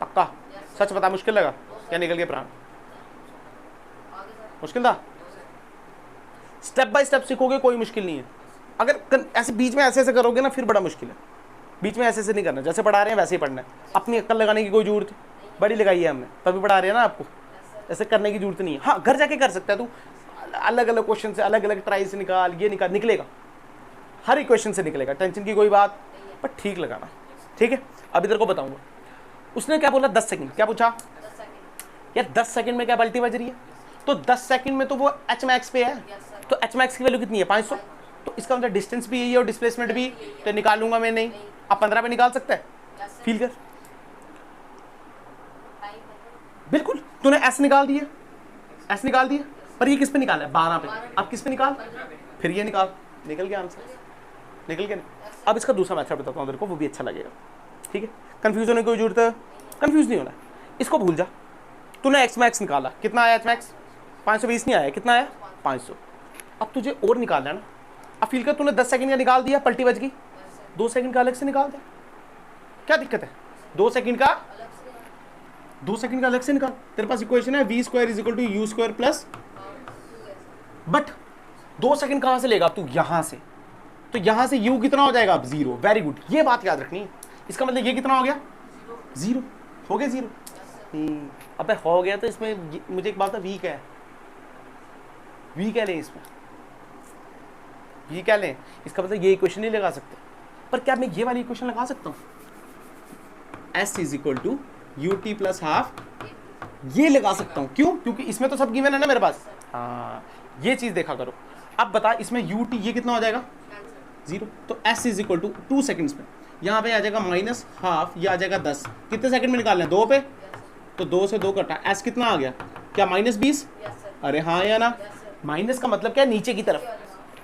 पक्का, सच बता, मुश्किल लगा, क्या निकल गया प्राण, मुश्किल था, स्टेप बाय स्टेप सीखोगे कोई मुश्किल नहीं है, अगर ऐसे बीच में ऐसे करोगे ना फिर बड़ा मुश्किल है, बीच में ऐसे नहीं करना, जैसे पढ़ा रहे हैं वैसे ही पढ़ना है, अपनी अक्ल लगाने की कोई जरूरत बड़ी लगाई है हमने, तभी पढ़ा रहे हैं ना आपको, ऐसे करने की जरूरत नहीं है, हाँ घर जाके कर सकता है तू, अलग अलग क्वेश्चन से अलग अलग ट्राई से निकाल, ये निकलेगा, हर एक क्वेश्चन से निकलेगा, टेंशन की कोई बात, पर ठीक लगाना, ठीक है। अब इधर को बताऊंगा, उसने क्या बोला 10 सेकंड, क्या पूछा यार 10 सेकंड में क्या पलटी बज रही है, तो 10 सेकंड में तो वो एच मैक्स पे है, तो एच मैक्स की वैल्यू कितनी है 500, तो इसका मतलब डिस्टेंस भी यही है और डिस्प्लेसमेंट भी, तो निकालूंगा मैं, नहीं अब 15 पे निकाल सकता है, फील कर, बिल्कुल तूने एस निकाल दिया, एस निकाल दिया, पर ये किस पे निकाला है 12 पे, अब किस पे निकाल, फिर ये निकाल, निकल गया आंसर, निकल गया। अब इसका दूसरा मेथड बताता हूँ तेरे को, वो भी अच्छा लगेगा, ठीक है, कंफ्यूज होने की कोई जरूरत है, कंफ्यूज नहीं होना, इसको भूल जा, तूने एक्स मैक्स निकाला, कितना आया एच मैक्स 520 नहीं आया, कितना आया 500, अब तुझे और निकालना है ना, अब फील कर तूने 10 सेकंड का निकाल दिया, पलटी बज गई, 2 सेकंड का अलग से निकाल दे, क्या दिक्कत है, 2 सेकंड का अलग से निकाल, तेरे पास इक्वेशन है v square is equal to u square plus, but 2 second कहां से लेगा तू, यहां से, तो यहां से u कितना हो जाएगा अब 0, वेरी गुड, ये बात याद रखनी है, इसका मतलब ये कितना हो गया 0, हो गया 0, अबे हो गया, तो इसमें मुझे एक बात है, v क्या है, v क्या लें इसमें, v क्या लें, इसका मतलब ये इक्वेशन नहीं लगा सकते, पर क्या मैं ये वाली इक्वेशन लगा सकता हूँ, s is equal to u t plus half, ये लगा सकता हूँ, क्यों, क्योंकि इसमें तो सब गिवन है ना मेरे पास, हाँ ये चीज देखा करो। अब बता इसमें यू टी ये कितना हो जाएगा 0, तो s is equal to 2 seconds में, यहाँ पे आ जाएगा माइनस हाफ, ये आ जाएगा 10, कितने सेकंड में निकालना है 2 पे, तो 2 से 2 कटा, s कितना आ गया, क्या -20, अरे हाँ या ना, माइनस का मतलब क्या, नीचे की तरफ,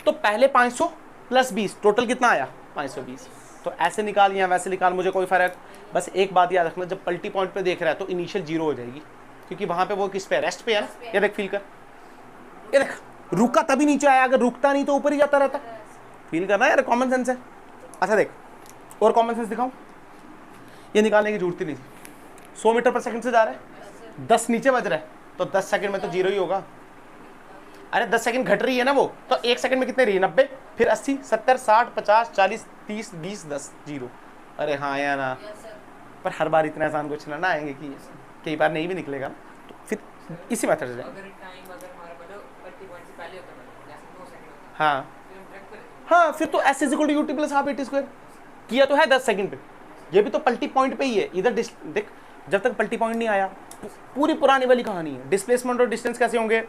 तो पहले 500 प्लस 20 टोटल कितना आया 520, तो ऐसे निकाल या वैसे निकाल, मुझे कोई फर्क, बस एक बात याद रखना, जब पलटी पॉइंट पे देख रहा है तो इनिशियल 0 हो जाएगी, क्योंकि वहां पे वो किस पे, रेस्ट पे है ना, ये देख फील कर, ये देख रुका तभी नीचे आया, अगर रुकता नहीं तो ऊपर ही जाता रहता, फील करना यार, कॉमन सेंस है। अच्छा देख और कॉमन सेंस दिखाऊं, ये निकालने की जरूरत ही नहीं थी, 100 मीटर पर सेकंड से जा रहा है, 10 नीचे बज रहा है, तो 10 सेकंड में तो 0 ही होगा, अरे 10 सेकंड घट रही है ना वो, तो 1 सेकंड में कितने रही है 90, फिर 80, 70, 60, 50, 40, 30, 20, 10, 0। अरे हाँ या ना, पर हर बार इतना आसान क्वेश्चन ना आएंगे कि कई बार नहीं भी निकलेगा ना, तो फिर इसी मेथड से हाँ हाँ, फिर तो S = UT + ½ AT² किया तो है 10 सेकंड पे, ये भी तो पलटी पॉइंट पे ही है। इधर देख, जब तक पलटी पॉइंट नहीं आया पूरी पुरानी वाली कहानी है, डिस्प्लेसमेंट और डिस्टेंस कैसे होंगे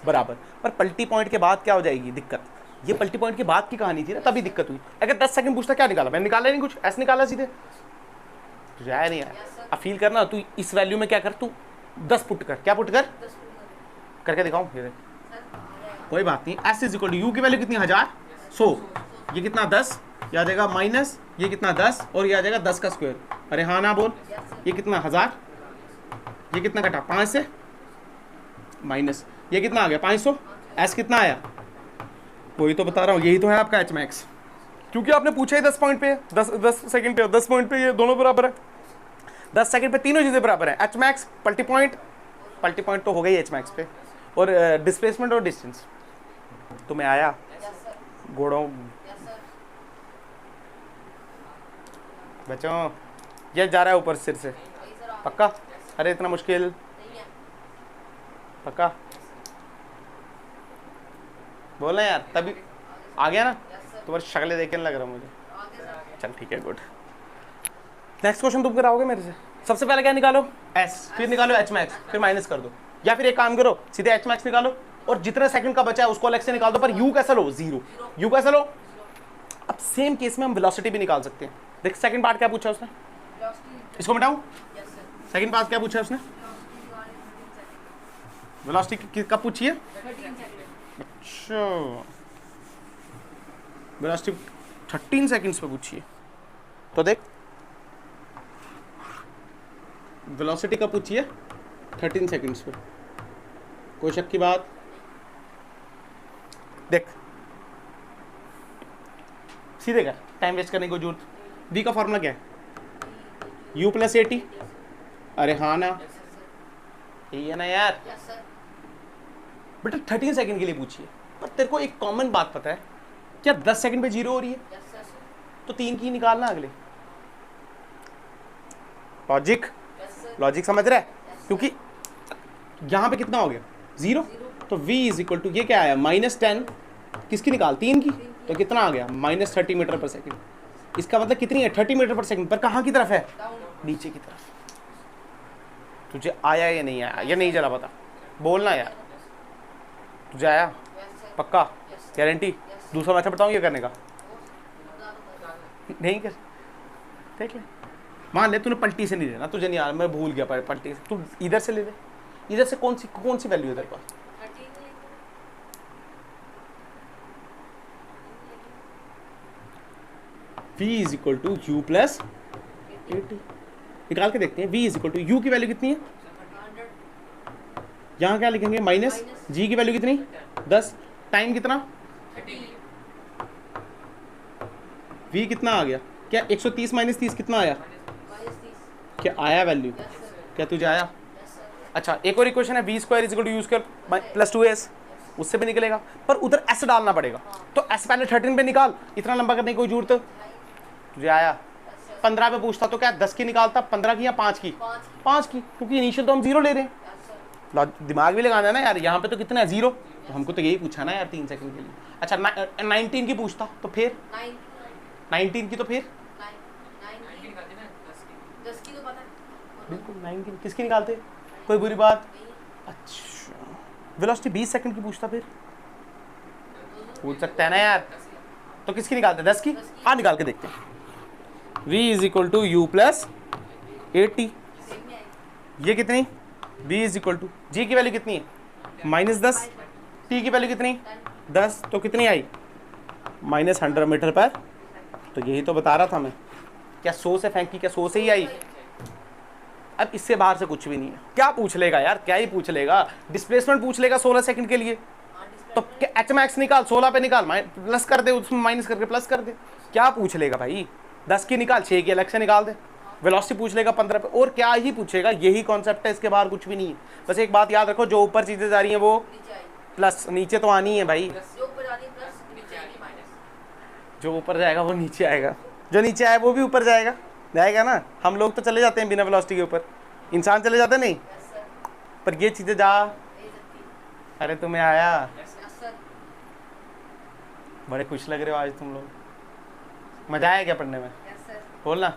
बराबर, पर पलटी पॉइंट के बाद क्या हो जाएगी दिक्कत, ये पलटी पॉइंट के बाद की कहानी थी ना, तभी दिक्कत हुई। अगर 10 सेकंड पूछता क्या निकाला, मैंने निकाला नहीं कुछ, ऐसे निकाला सीधे, तुझे आया नहीं आया। अब फील करना, तू इस वैल्यू में क्या कर, तू 10 पुट कर, क्या पुट कर करके दिखाऊं, ये देख कोई बात नहीं। S = U की वैल्यू कितनी 1000, 100, ये कितना 10, ये आ जाएगा माइनस, ये कितना 10 और ये आ जाएगा 10 का स्क्वायर। अरे हाँ ना बोल, ये कितना 1000, ये कितना कटा 5 से माइनस, ये कितना आ गया 500, S कितना आया, वही तो बता रहा हूँ, यही तो है आपका Hmax, क्योंकि आपने पूछा ही 10 पॉइंट पे, 10 सेकंड पे, 10 पॉइंट पे, ये दोनों बराबर है, 10 सेकंड पे तीनों चीज़ें बराबर है। Hmax पलटी पॉइंट तो हो गई Hmax पे, और डिस्प्लेसमेंट और डिस्टेंस। तो मैं आया घोड़ों बच्चों, ये जा रहा है ऊपर सिर से पक्का, अरे इतना मुश्किल पक्का बोलना यार, तभी आ गया ना, तुम्हारी शक्लें देख के नहीं लग रहा मुझे, चल ठीक है गुड। नेक्स्ट क्वेश्चन तुम कराओगे मेरे से, सबसे पहले क्या निकालो S, फिर निकालो Hmax, फिर माइनस कर दो, या फिर एक काम करो सीधे Hmax निकालो और जितने सेकंड का बचा है उसको अलग से निकाल दो, पर U कैसा लो 0, U कैसा लो। अब सेम केस में हम वेलोसिटी भी निकाल सकते हैं। देख सेकंड पार्ट क्या पूछा उसने, इसको मिटाऊं, सेकंड पार्ट क्या पूछा उसने, वेलोसिटी कब पूछी है, अच्छा वेलोसिटी 13 सेकंड्स पे पूछी है। तो देख वेलोसिटी कब पूछी है 13 सेकंड्स पे, कोई शक की बात। देख सीधे कर, टाइम वेस्ट करने की जरूरत। V का फॉर्मूला क्या है, U + AT, अरे हाँ ना, यही है ना यार बेटा, 13 सेकंड के लिए पूछिए, पर तेरे को एक कॉमन बात पता है क्या, 10 सेकंड पे 0 हो रही है, तो 3 की निकालना अगले। लॉजिक समझ रहा है, क्योंकि यहाँ पे कितना हो गया 0, तो V = ये क्या आया -10, किसकी निकाल 3 की, तो कितना आ गया -30 मीटर पर सेकंड। इसका मतलब कितनी है 30 मीटर पर सेकंड, पर कहाँ की तरफ है, नीचे की तरफ। तुझे आया या नहीं आया, या नहीं चला पता, बोलना यार, तुझे आया पक्का, गारंटी। दूसरा मैथड बताऊँ ये करने का, नहीं कर, देख ले, मान ले तूने पलटी से नहीं लेना, तुझे नहीं आ रहा, मैं भूल गया पलटी से, तू इधर से ले ले, इधर से कौन सी वैल्यू है तेरे पास, V = U + AT, निकाल के देखते हैं। V = U की वैल्यू कितनी है, यहाँ क्या लिखेंगे माइनस, G की वैल्यू कितनी 10, टाइम कितना V कितना आ गया, क्या 130 - 30 कितना आया, क्या आया वैल्यू, क्या तुझे आया। अच्छा एक और इक्वेशन है V² = U² + 2S, उससे भी निकलेगा, पर उधर S डालना पड़ेगा, तो S पहले 13 पे निकाल, इतना लंबा करने की कोई जरूरत, तुझे आया 15 पे पूछता तो क्या 10 की निकालता, 15 की या 5 की, 5 की, क्योंकि इनिशियल तो हम 0 ले रहे हैं, दिमाग भी लगाना है ना यार, यहाँ पे तो कितना है 0, तो हमको तो यही पूछा ना यार 3 सेकंड के लिए। अच्छा 19 की पूछता तो फिर 19 की, तो फिर बिल्कुल 19 किसकी निकालते, कोई बुरी बात। अच्छा वेलोसिटी 20 सेकंड की पूछता, फिर पूछ सकता है ना यार, तो किसकी निकालते 10 की, हाँ निकाल के देखते हैं। V = U + AT, ये कितनी, V = G की वैल्यू कितनी है -10, T की वैल्यू कितनी 10, तो कितनी आई -100 मीटर पर, तो यही तो बता रहा था मैं, क्या 100 से फेंकी, क्या 100 से ही आई। अब इससे बाहर से कुछ भी नहीं है, क्या पूछ लेगा यार, क्या ही पूछ लेगा, डिस्प्लेसमेंट पूछ लेगा 16 सेकंड के लिए, तो Hmax निकाल 16 पे निकाल, प्लस कर दे, उसमें माइनस करके प्लस कर दे, क्या पूछ लेगा भाई, 10 की निकाल, 6 की अलग से निकाल दे, वेलोसिटी पूछ लेगा 15 पे, और क्या ही पूछेगा, यही कॉन्सेप्ट है, इसके बाहर कुछ भी नहीं है। बस एक बात याद रखो, जो ऊपर चीजें जा रही हैं वो प्लस नीचे तो आनी है भाई, जो ऊपर जानी प्लस नीचे आनी माइनस। जो ऊपर जाएगा वो नीचे आएगा, जो नीचे आए वो भी ऊपर जाएगा, जाएगा ना। हम लोग तो चले जाते हैं बिना वेलोसिटी के ऊपर, इंसान चले जाते नहीं, यस सर। पर ये चीज़ें जा, ए सकती। अरे तुम्हें आया, यस सर। बड़े खुश लग रहे हो आज तुम लोग, मजा आया क्या पढ़ने में? Yes sir. बोलना।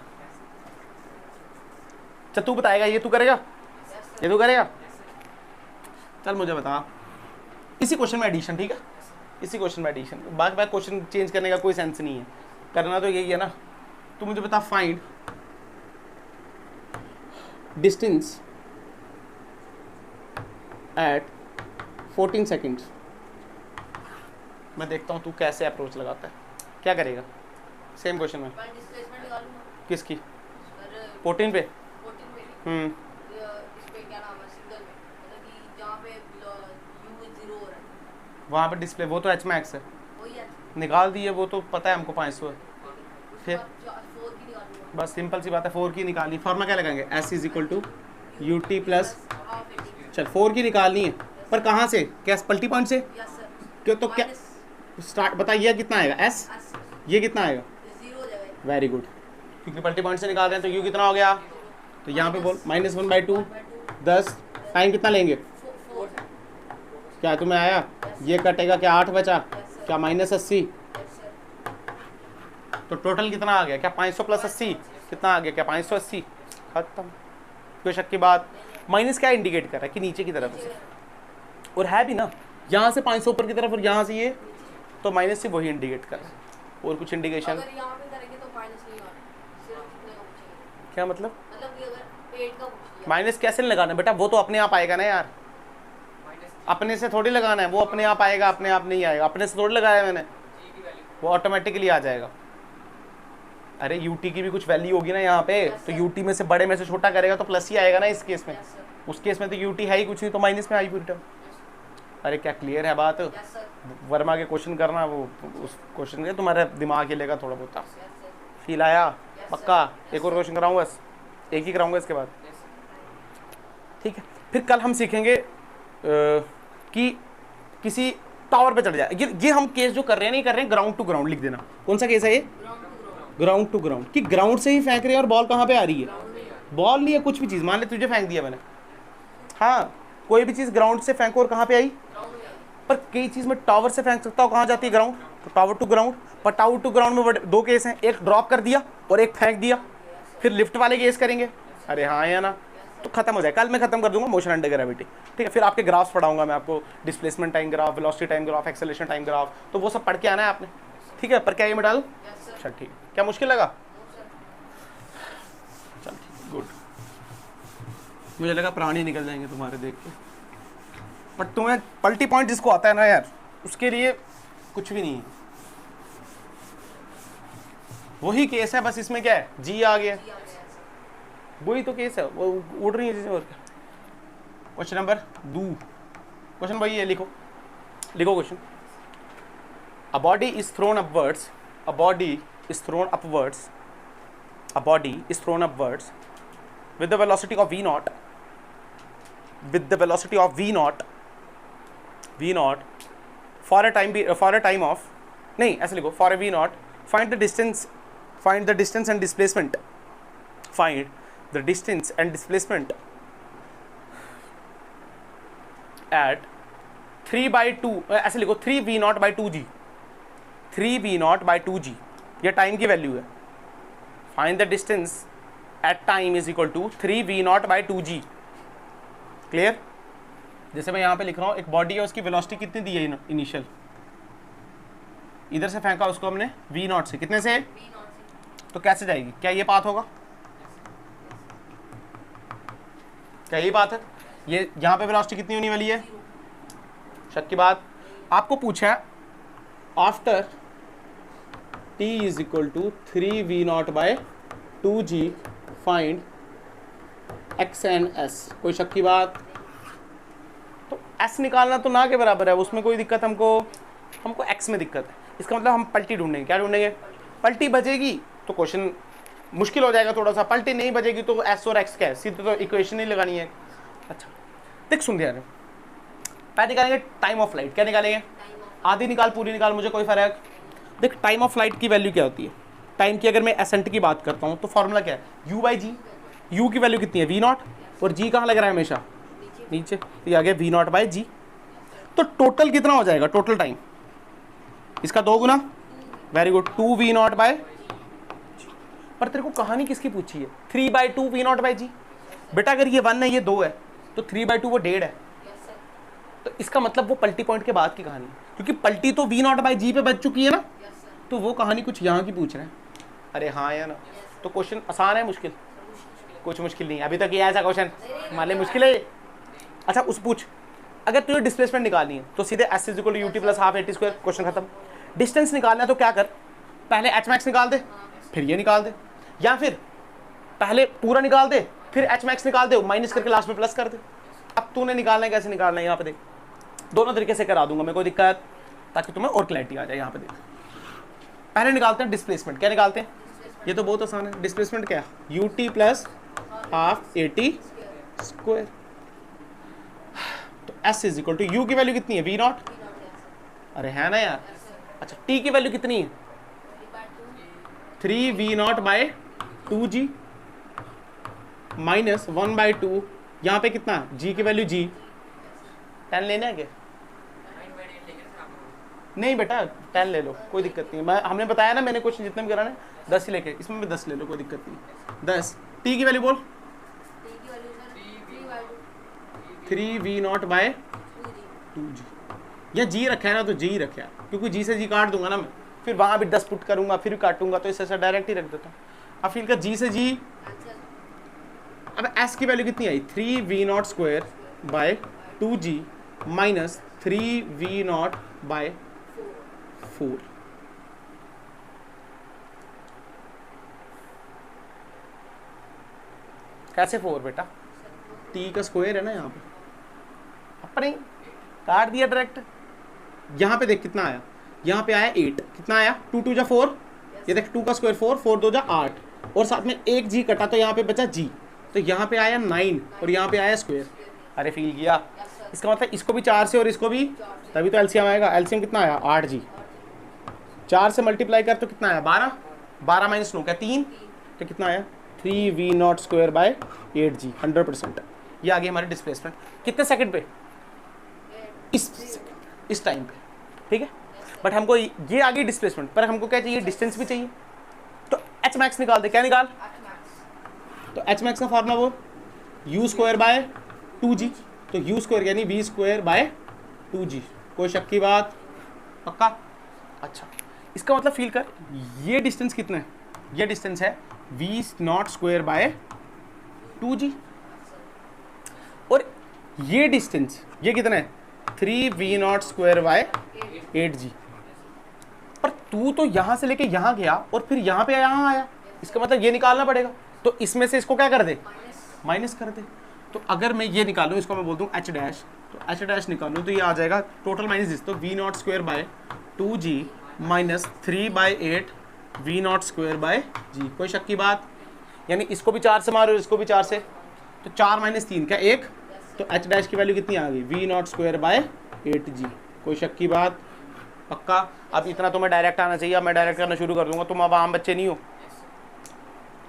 चल तू बताएगा, ये तू करेगा, यस सर। ये तू करेगा, चल मुझे बता। इसी क्वेश्चन में एडिशन, ठीक है, इसी क्वेश्चन में एडिशन, बाकी क्वेश्चन चेंज करने का कोई सेंस नहीं है, करना तो यही है ना। तू मुझे बता, फाइंड डिस्टेंस एट 14 सेकेंड्स। मैं देखता हूँ तू कैसे अप्रोच लगाता है, क्या करेगा सेम क्वेश्चन में। मैं डिस्प्लेसमेंट निकालूंगा किसकी? सर 14 पे? 14 पे हम्म, इस पे क्या नाम है सिंगल में, मतलब कि जहाँ पे u 0 हो रहा है वहाँ पे डिस्प्ले, वो तो एच मैक्स है, वही है। निकाल दिए, वो तो पता है हमको 500 है। फिर 4 की निकालूंगा। बस सिंपल सी बात है, 4 की निकालनी, फॉर्मा क्या लगाएंगे, s is equal to u t plus, half a t. चल 4 की निकालनी है, पर कहाँ से, क्या पल्टी पॉइंट से? Yes sir. क्यों, तो क्या स्टार्ट बताइए कितना आएगा, एस, एस ये कितना आएगा, 0 हो जाएगा। वेरी गुड, क्योंकि पल्टी पॉइंट से निकाल रहे हैं तो यू कितना हो गया, तो यहाँ पे बोल -1/2, 10, टाइम कितना लेंगे, 4। क्या तुम्हें आया, ये कटेगा, क्या 8 बचा, क्या -80, यस सर। तो टोटल कितना आ गया, क्या 500 + 80 कितना आ गया, क्या 580, खत्म, कोई शक की बात। माइनस क्या इंडिकेट कर रहा है कि नीचे की तरफ से, और है भी ना, यहाँ से 500 ऊपर की तरफ और यहाँ से ये, तो माइनस से वही इंडिकेट कर रहा है, और कुछ इंडिकेशन अगर यहाँ पे करेंगे तो माइनस नहीं आना, सिर्फ कितने का पूछेंगे, क्या मतलब, मतलब कि अगर पेट का पूछ लिया माइनस कैसे लगाना बेटा, वो तो अपने आप आएगा ना यार, अपने से थोड़ी लगाना है, वो अपने आप आएगा, अपने आप नहीं आएगा, अपने से थोड़ी लगाया मैंने, वो ऑटोमेटिकली आ जाएगा। अरे यूटी की भी कुछ वैल्यू होगी ना यहाँ पे, तो यूटी में से बड़े में से छोटा करेगा तो प्लस ही आएगा ना इस केस में, यस सर। उस केस में तो यूटी है ही कुछ नहीं, तो माइनस में आई पूरी टर्म। अरे क्या क्लियर है बात, यस सर। वर्मा के क्वेश्चन करना, वो उस क्वेश्चन के तुम्हारे दिमाग हिलेगा थोड़ा बहुत, यस सर। फील आया Yes, पक्का। sir. एक और क्वेश्चन कराऊँ बस, एक ही कराऊंगा इसके बाद, ठीक है। फिर कल हम सीखेंगे कि किसी टावर पे चढ़ जाए, ये हम केस जो कर रहे हैं नहीं कर रहे हैं, ग्राउंड टू ग्राउंड लिख देना, कौन सा केस है ये, ground to ground. Ground to ground, कि ग्राउंड से ही फेंक रहे हैं और बॉल कहाँ पे आ रही है, बॉल नहीं है कुछ भी चीज़, मान ले तुझे फेंक दिया मैंने, हाँ कोई भी चीज़ ग्राउंड से फेंको और कहाँ पे आई, ग्राउंड में पर कई चीज़ में टावर से फेंक सकता हूँ, कहाँ जाती है, ग्राउंड, तो टावर टू ग्राउंड। पर टावर टू ग्राउंड में दो केस हैं, एक ड्रॉप कर दिया और एक फेंक दिया, फिर लिफ्ट वाले केस करेंगे, अरे हाँ या ना, तो खत्म हो जाए, कल मैं खत्म कर दूंगा मोशन अंडर ग्रेविटी, ठीक है। फिर आपके ग्राफ्स पढ़ाऊंगा मैं आपको, displacement time graph, velocity time graph, acceleration time graph, तो वो सब पढ़ के आना है आपने, ठीक है। पर क्या ये मैं डालूं, यस सर। अच्छा ठीक, क्या मुश्किल लगा, नो सर। चल ठीक, गुड, मुझे लगा प्राणी निकल जाएंगे तुम्हारे देख के, बट तुम्हें पल्टी पॉइंट जिसको आता है ना यार, उसके लिए कुछ भी नहीं है, वही केस है, बस इसमें क्या है, जी आ गया, जी आ गया सर। वही तो केस है, वो उड़ रही है चीजें और क्या। क्वेश्चन नंबर 2, क्वेश्चन वही है, लिखो लिखो question. A body is throne upwards, a body is throne upwards, a body is throne upwards with the velocity of v naught, with the velocity of v naught for a time of, नहीं ऐसे लिखो, for a v naught find the distance and displacement, find the distance and displacement at 3/2, ऐसे लिखो 3v0/2g, 3v0/2g, ये टाइम की वैल्यू है, find the distance at time is equal to 3v0/2g, clear. जैसे मैं यहाँ पे लिख रहा हूँ, एक बॉडी है, उसकी वेलोसिटी कितनी दी है इनिशियल, इधर से फेंका उसको हमने v0 से, कितने से, बी नॉट से। तो कैसे जाएगी, क्या ये पाथ होगा, क्या ये बात है, ये यहाँ पे वेलोसिटी कितनी होने वाली है, शक की बात। आपको पूछा है after t is equal to 3v0/2g find x and s, कोई शक की बात, तो s निकालना तो ना के बराबर है, उसमें कोई दिक्कत हमको x में दिक्कत है, इसका मतलब हम पलटी ढूंढेंगे, क्या ढूंढेंगे, पलटी बजेगी तो क्वेश्चन मुश्किल हो जाएगा थोड़ा सा, पलटी नहीं बजेगी तो s और x क्या है, सीधे तो इक्वेशन ही लगानी है। अच्छा देख सुन ध्यान, पहले निकालेंगे टाइम ऑफ फ्लाइट। क्या निकालेंगे? टाइम ऑफ आधी निकाल पूरी निकाल, मुझे कोई फर्क। देख टाइम ऑफ फ्लाइट की वैल्यू क्या होती है? टाइम की अगर मैं एसेंट की बात करता हूँ तो फॉर्मूला क्या है? u by g. u की वैल्यू कितनी है? v नॉट, और g कहाँ लग रहा है हमेशा? नीचे। तो ये आ गया v नॉट बाई जी। तो टोटल कितना हो जाएगा? टोटल टाइम इसका 2 गुना। Very good, 2v not by. पर तेरे को कहानी किसकी पूछी है? 3/2 v नॉट बाई जी। बेटा अगर ये 1 है ये 2 है तो 3/2 वो 1.5 है। तो इसका मतलब वो पलटी पॉइंट के बाद की कहानी है, क्योंकि पलटी तो v नॉट बाई जी पे बच चुकी है ना, तो वो कहानी कुछ यहाँ की पूछ रहे हैं। अरे हाँ या ना? तो क्वेश्चन आसान है मुश्किल? कुछ मुश्किल नहीं, अभी तक ये ऐसा क्वेश्चन मान ले मुश्किल है। अच्छा उस पूछ, अगर तुझे डिस्प्लेसमेंट निकालनी है तो सीधे s is equal to ut plus half at square, question खत्म। डिस्टेंस निकालना है तो क्या कर, पहले h मैक्स निकाल दे फिर ये निकाल दे, या फिर पहले पूरा निकाल दे फिर h मैक्स निकाल दे, माइनस करके लास्ट में प्लस कर दे। अब तूने निकालना है, कैसे निकालना है यहाँ पे देख, दोनों तरीके से करा दूंगा मैं, कोई दिक्कत, ताकि तुम्हें और क्लैरिटी आ जाए। यहाँ पे देख, पहले निकालते हैं डिस्प्लेसमेंट। क्या निकालते हैं? ये तो बहुत आसान है। डिस्प्लेसमेंट क्या है? ut plus half at square. तो s is equal to u की वैल्यू कितनी है? v naught. अरे है ना यार। अच्छा t की वैल्यू कितनी है? 3v naught bye 2g minus 1/2। यहाँ पे कितना? g की वैल्यू g। 10 लेना है क्या? नहीं बेटा 10 ले लो, कोई दिक्कत नहीं। मैं हमने बताया ना, मैंने क्वेश्चन जितने भी कराने 10 ही लेके, इसमें भी 10 ले लो, कोई दिक्कत नहीं। 10 t की वैल्यू बोल। 3v naught bye 2g। या g रखा है ना तो g ही रखा है, क्योंकि g से g काट दूंगा ना मैं, फिर वहाँ भी 10 पुट करूंगा फिर काटूंगा, तो इससे डायरेक्ट ही रख देता हूँ। अब फिर का g से g। अब s की वैल्यू कितनी आई? 3v naught square by 2g minus 3v naught by 4। कैसे 4 बेटा? t का स्क्वायर है ना यहाँ पे, अपने काट दिया डायरेक्ट। यहाँ पे देख कितना आया, यहाँ पे आया 8, कितना आया? 2 2 जा 4, ये देख 2 का स्क्वायर 4, 4 2 जा 8, और साथ में एक g कटा तो यहाँ पे बचा g, तो यहाँ पे आया 9 और यहाँ पे आया स्क्वायर। अरे फील किया? इसका मतलब इसको भी 4 से और इसको भी, तभी तो एलसीएम आएगा। एलसीएम कितना आया? 8g। 4 से मल्टीप्लाई कर तो कितना आया? 12। 12 माइनस 9 क्या? 3, तो कितना आया? 3v naught square bye 8g। 100%। ये आ गई हमारी डिस्प्लेसमेंट। कितने सेकंड पे? इस टाइम पे, ठीक है। बट हमको ये आ गई डिस्प्लेसमेंट, पर हमको क्या चाहिए? डिस्टेंस भी चाहिए। तो h मैक्स निकाल दे। क्या निकाल? तो h मैक्स का फॉर्मूला वो u स्क्वायर बाय 2g, तो u स्क्वायर यानी v स्क्वायर बाय 2g। कोई शक की बात? पक्का? अच्छा इसका मतलब फील कर, ये डिस्टेंस कितना है? ये डिस्टेंस है v not square by 2g, और ये डिस्टेंस ये कितना है? 3v naught square bye 8g। पर तू तो यहाँ से लेके यहाँ गया और फिर यहाँ पे यहाँ आया, इसका मतलब ये निकालना पड़ेगा। तो इसमें से इसको क्या कर दे? माइनस कर दे। तो अगर मैं ये निकालूँ, इसको मैं बोल दूँ h डैश, तो h डैश निकालूँ तो ये आ जाएगा टोटल माइनस दिस, तो v not square by 2g minus 3/8 v not square bye g। कोई शक की बात? यानी इसको भी 4 से मारो और इसको भी 4 से, तो 4 माइनस 3 क्या? 1। तो h डैश की वैल्यू कितनी आ गई? v not square bye 8g। कोई शक की बात? पक्का? अब इतना तुम्हें डायरेक्ट आना चाहिए। अब मैं डायरेक्ट करना शुरू कर दूंगा। तुम अब आम बच्चे नहीं हो,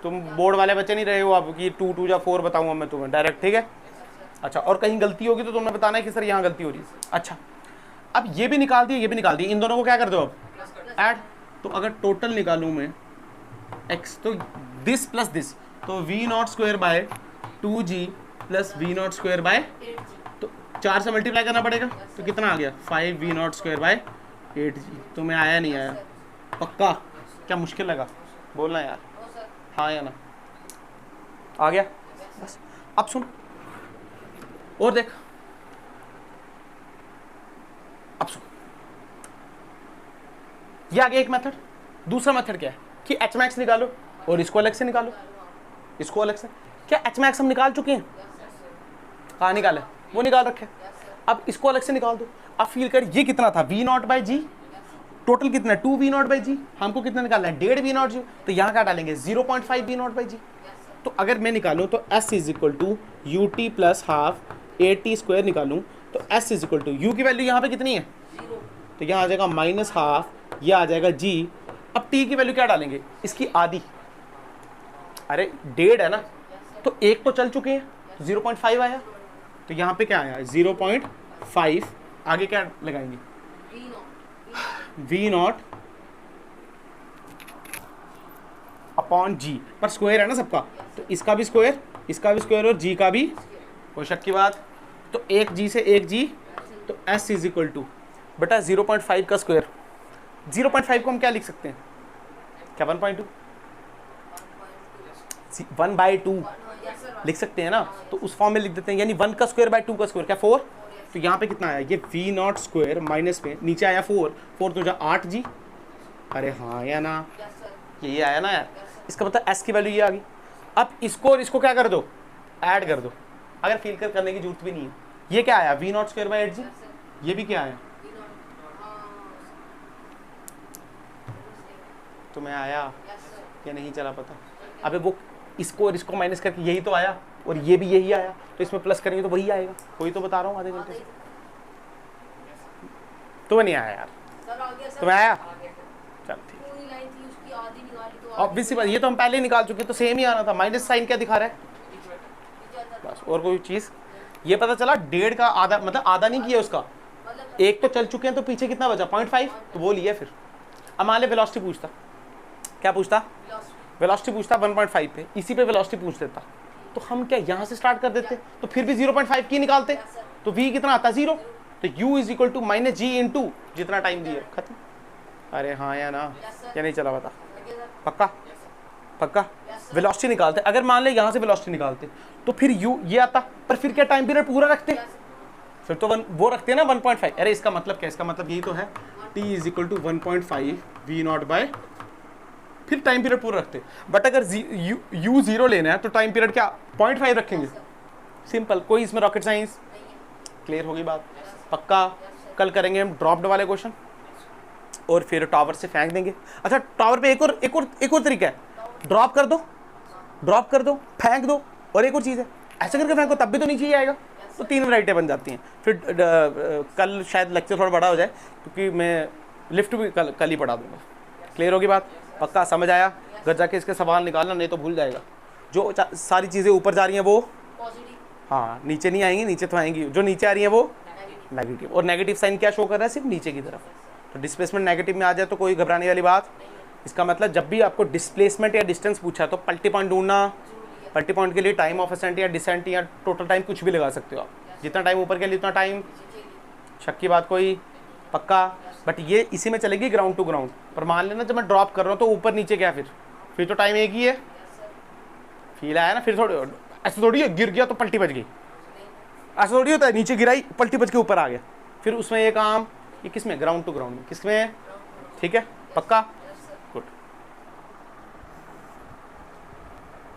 तुम बोर्ड वाले बच्चे नहीं रहे हो अब कि 2 2 जा 4 बताऊंगा मैं तुम्हें डायरेक्ट, ठीक है। अच्छा और कहीं गलती होगी तो तुमने बताना है कि सर यहाँ गलती हो रही है। अच्छा अब ये भी निकाल दिए, ये भी निकाल दिए, इन दोनों को क्या कर दो अब? ऐड। तो अगर टोटल निकालूँ मैं x, तो दिस प्लस दिस, तो v not square by 2g plus v not square bye, तो 4 से मल्टीप्लाई करना पड़ेगा, तो कितना आ गया? 5v not square bye 8g। तुम्हें आया नहीं आया? पक्का? क्या मुश्किल लगा? बोलना यार हाँ या ना। आ गया? बस अब सुन और देख, अब सुन, ये आ गया एक मेथड। दूसरा मेथड क्या है कि h मैक्स निकालो और इसको अलग से निकालो, इसको अलग से। क्या h मैक्स हम निकाल चुके हैं? कहाँ निकाला? वो निकाल रखे। अब इसको अलग से निकाल दो। अब फील कर ये कितना था? v naught by g. Total कितना है? 2v नॉट बाई जी। हमको कितना निकालना है? 1.5v नॉट जी। तो यहाँ क्या डालेंगे? 0.5v नॉट बाई जी। तो अगर मैं निकालूँ तो s is equal to ut plus half at square निकालूँ तो s is equal to u की वैल्यू यहाँ पे कितनी है, तो यहाँ आ जाएगा -12, ये आ जाएगा g। अब t की वैल्यू क्या डालेंगे, इसकी आधी, अरे 1.5 है ना, तो एक तो चल चुके हैं, 0.5 आया, तो यहाँ पे क्या आया 0.5, आगे क्या लगाएंगे v0 अपॉन g, पर स्क्वायर है ना सबका, तो इसका भी स्क्वायर, इसका भी स्क्वायर और g का भी, कोई शक की बात। तो एक g से एक g, तो s इज इक्वल टू बेटा 0.5 का स्क्वायर, 0.5 को हम क्या लिख सकते हैं, क्या 1.2, 1/2 लिख सकते हैं ना, तो उस फॉर्म में लिख देते हैं, यानी 1 का स्क्वायर बाय 2 का स्क्वायर क्या 4, तो यहाँ पे कितना आया, ये v0 स्क्वायर माइनस में नीचे आया 4 तो जा 8g, अरे हाँ या ना, ये आया ना यार, इसका मतलब s की वैल्यू ये आ गई। अब इसको और इसको क्या कर दो, ऐड कर दो, अगर फिल करने की जरूरत भी नहीं है। ये क्या आया v0 स्क्वायर बाय 8g, ये भी क्या आया, तुम्हें आया या नहीं चला पता, अबे वो इसको और इसको माइनस करके यही तो आया, और ये भी यही आया, तो इसमें प्लस करेंगे तो वही आएगा, वही तो बता रहा हूँ आधे घंटे से। तुम्हें नहीं आया यार, तुम्हें आया, चल ठीक, ऑब्वियसली बात, ये तो हम पहले ही निकाल चुके, तो सेम ही आना था, माइनस साइन क्या दिखा रहा है बस, और कोई चीज़। ये पता चला 1.5 का आधा, मतलब आधा नहीं किया उसका, एक तो चल चुके हैं, तो पीछे कितना बचा 0.5, तो वो लिया फिर। अब मान ले वेलोसिटी पूछता, क्या पूछता, वेलोसिटी पूछता 1.5 पे, इसी पे वेलोसिटी पूछ लेता, तो हम क्या यहाँ से स्टार्ट कर देते, तो फिर भी 0.5 की निकालते, तो v कितना आता 0, तो u is equal to -g into जितना टाइम दिया, खत्म। अरे हाँ या ना, या नहीं चला बता, पक्का पक्का। वेलोसिटी निकालते, अगर मान ले यहाँ से वेलोसिटी निकालते, तो फिर u ये आता, पर फिर क्या टाइम पीरियड पूरा रखते, फिर तो वो रखते हैं ना 1.5। अरे इसका मतलब क्या, इसका मतलब यही तो है, t is equal to 1.5 v0 by, फिर टाइम पीरियड पूरा रखते। बट अगर u 0 लेना है तो टाइम पीरियड क्या 0.5 रखेंगे, सिंपल, कोई इसमें रॉकेट साइंस। क्लियर होगी बात, पक्का। कल करेंगे हम ड्रॉप्ड वाले क्वेश्चन, और फिर टावर से फेंक देंगे। अच्छा टावर पे एक और तरीका है, ड्रॉप कर दो, फेंक दो, और एक और चीज़ है ऐसे करके फेंको तब भी तो नीचे ही आएगा, तो 3 वैरायटी बन जाती हैं। फिर कल शायद लेक्चर थोड़ा बड़ा हो जाए, क्योंकि मैं लिफ्ट भी कल ही पढ़ा दूंगा। क्लियर होगी बात, पक्का समझ आया। घर जाके इसके सवाल निकालना, नहीं तो भूल जाएगा। जो सारी चीज़ें ऊपर जा रही हैं वो हाँ नीचे नहीं आएंगी, नीचे तो आएंगी, जो नीचे आ रही हैं वो नेगेटिव, और नेगेटिव साइन क्या शो कर रहा है, सिर्फ नीचे की तरफ। तो डिस्प्लेसमेंट नेगेटिव में आ जाए तो कोई घबराने वाली बात। इसका मतलब जब भी आपको डिस्प्लेसमेंट या डिस्टेंस पूछा है तो पल्टी पॉइंट ढूंढना। पल्टी पॉइंट के लिए टाइम ऑफ असेंट या डिसेंट या टोटल टाइम कुछ भी लगा सकते हो आप, जितना टाइम ऊपर के लिए उतना टाइम, शक की बात कोई, पक्का। बट ये इसी में चलेगी ग्राउंड टू ग्राउंड। पर मान लेना जब मैं ड्रॉप कर रहा हूँ तो ऊपर नीचे क्या, फिर तो टाइम एक ही है। फील आया ना, फिर थोड़ी ऐसे थोड़ी है गिर गया तो पलटी बच गई, ऐसा थोड़ी होता है नीचे गिराई पलटी बच के ऊपर आ गया। फिर उसमें ये काम, ये किस में, ग्राउंड टू ग्राउंड में, किस में, ठीक है पक्का।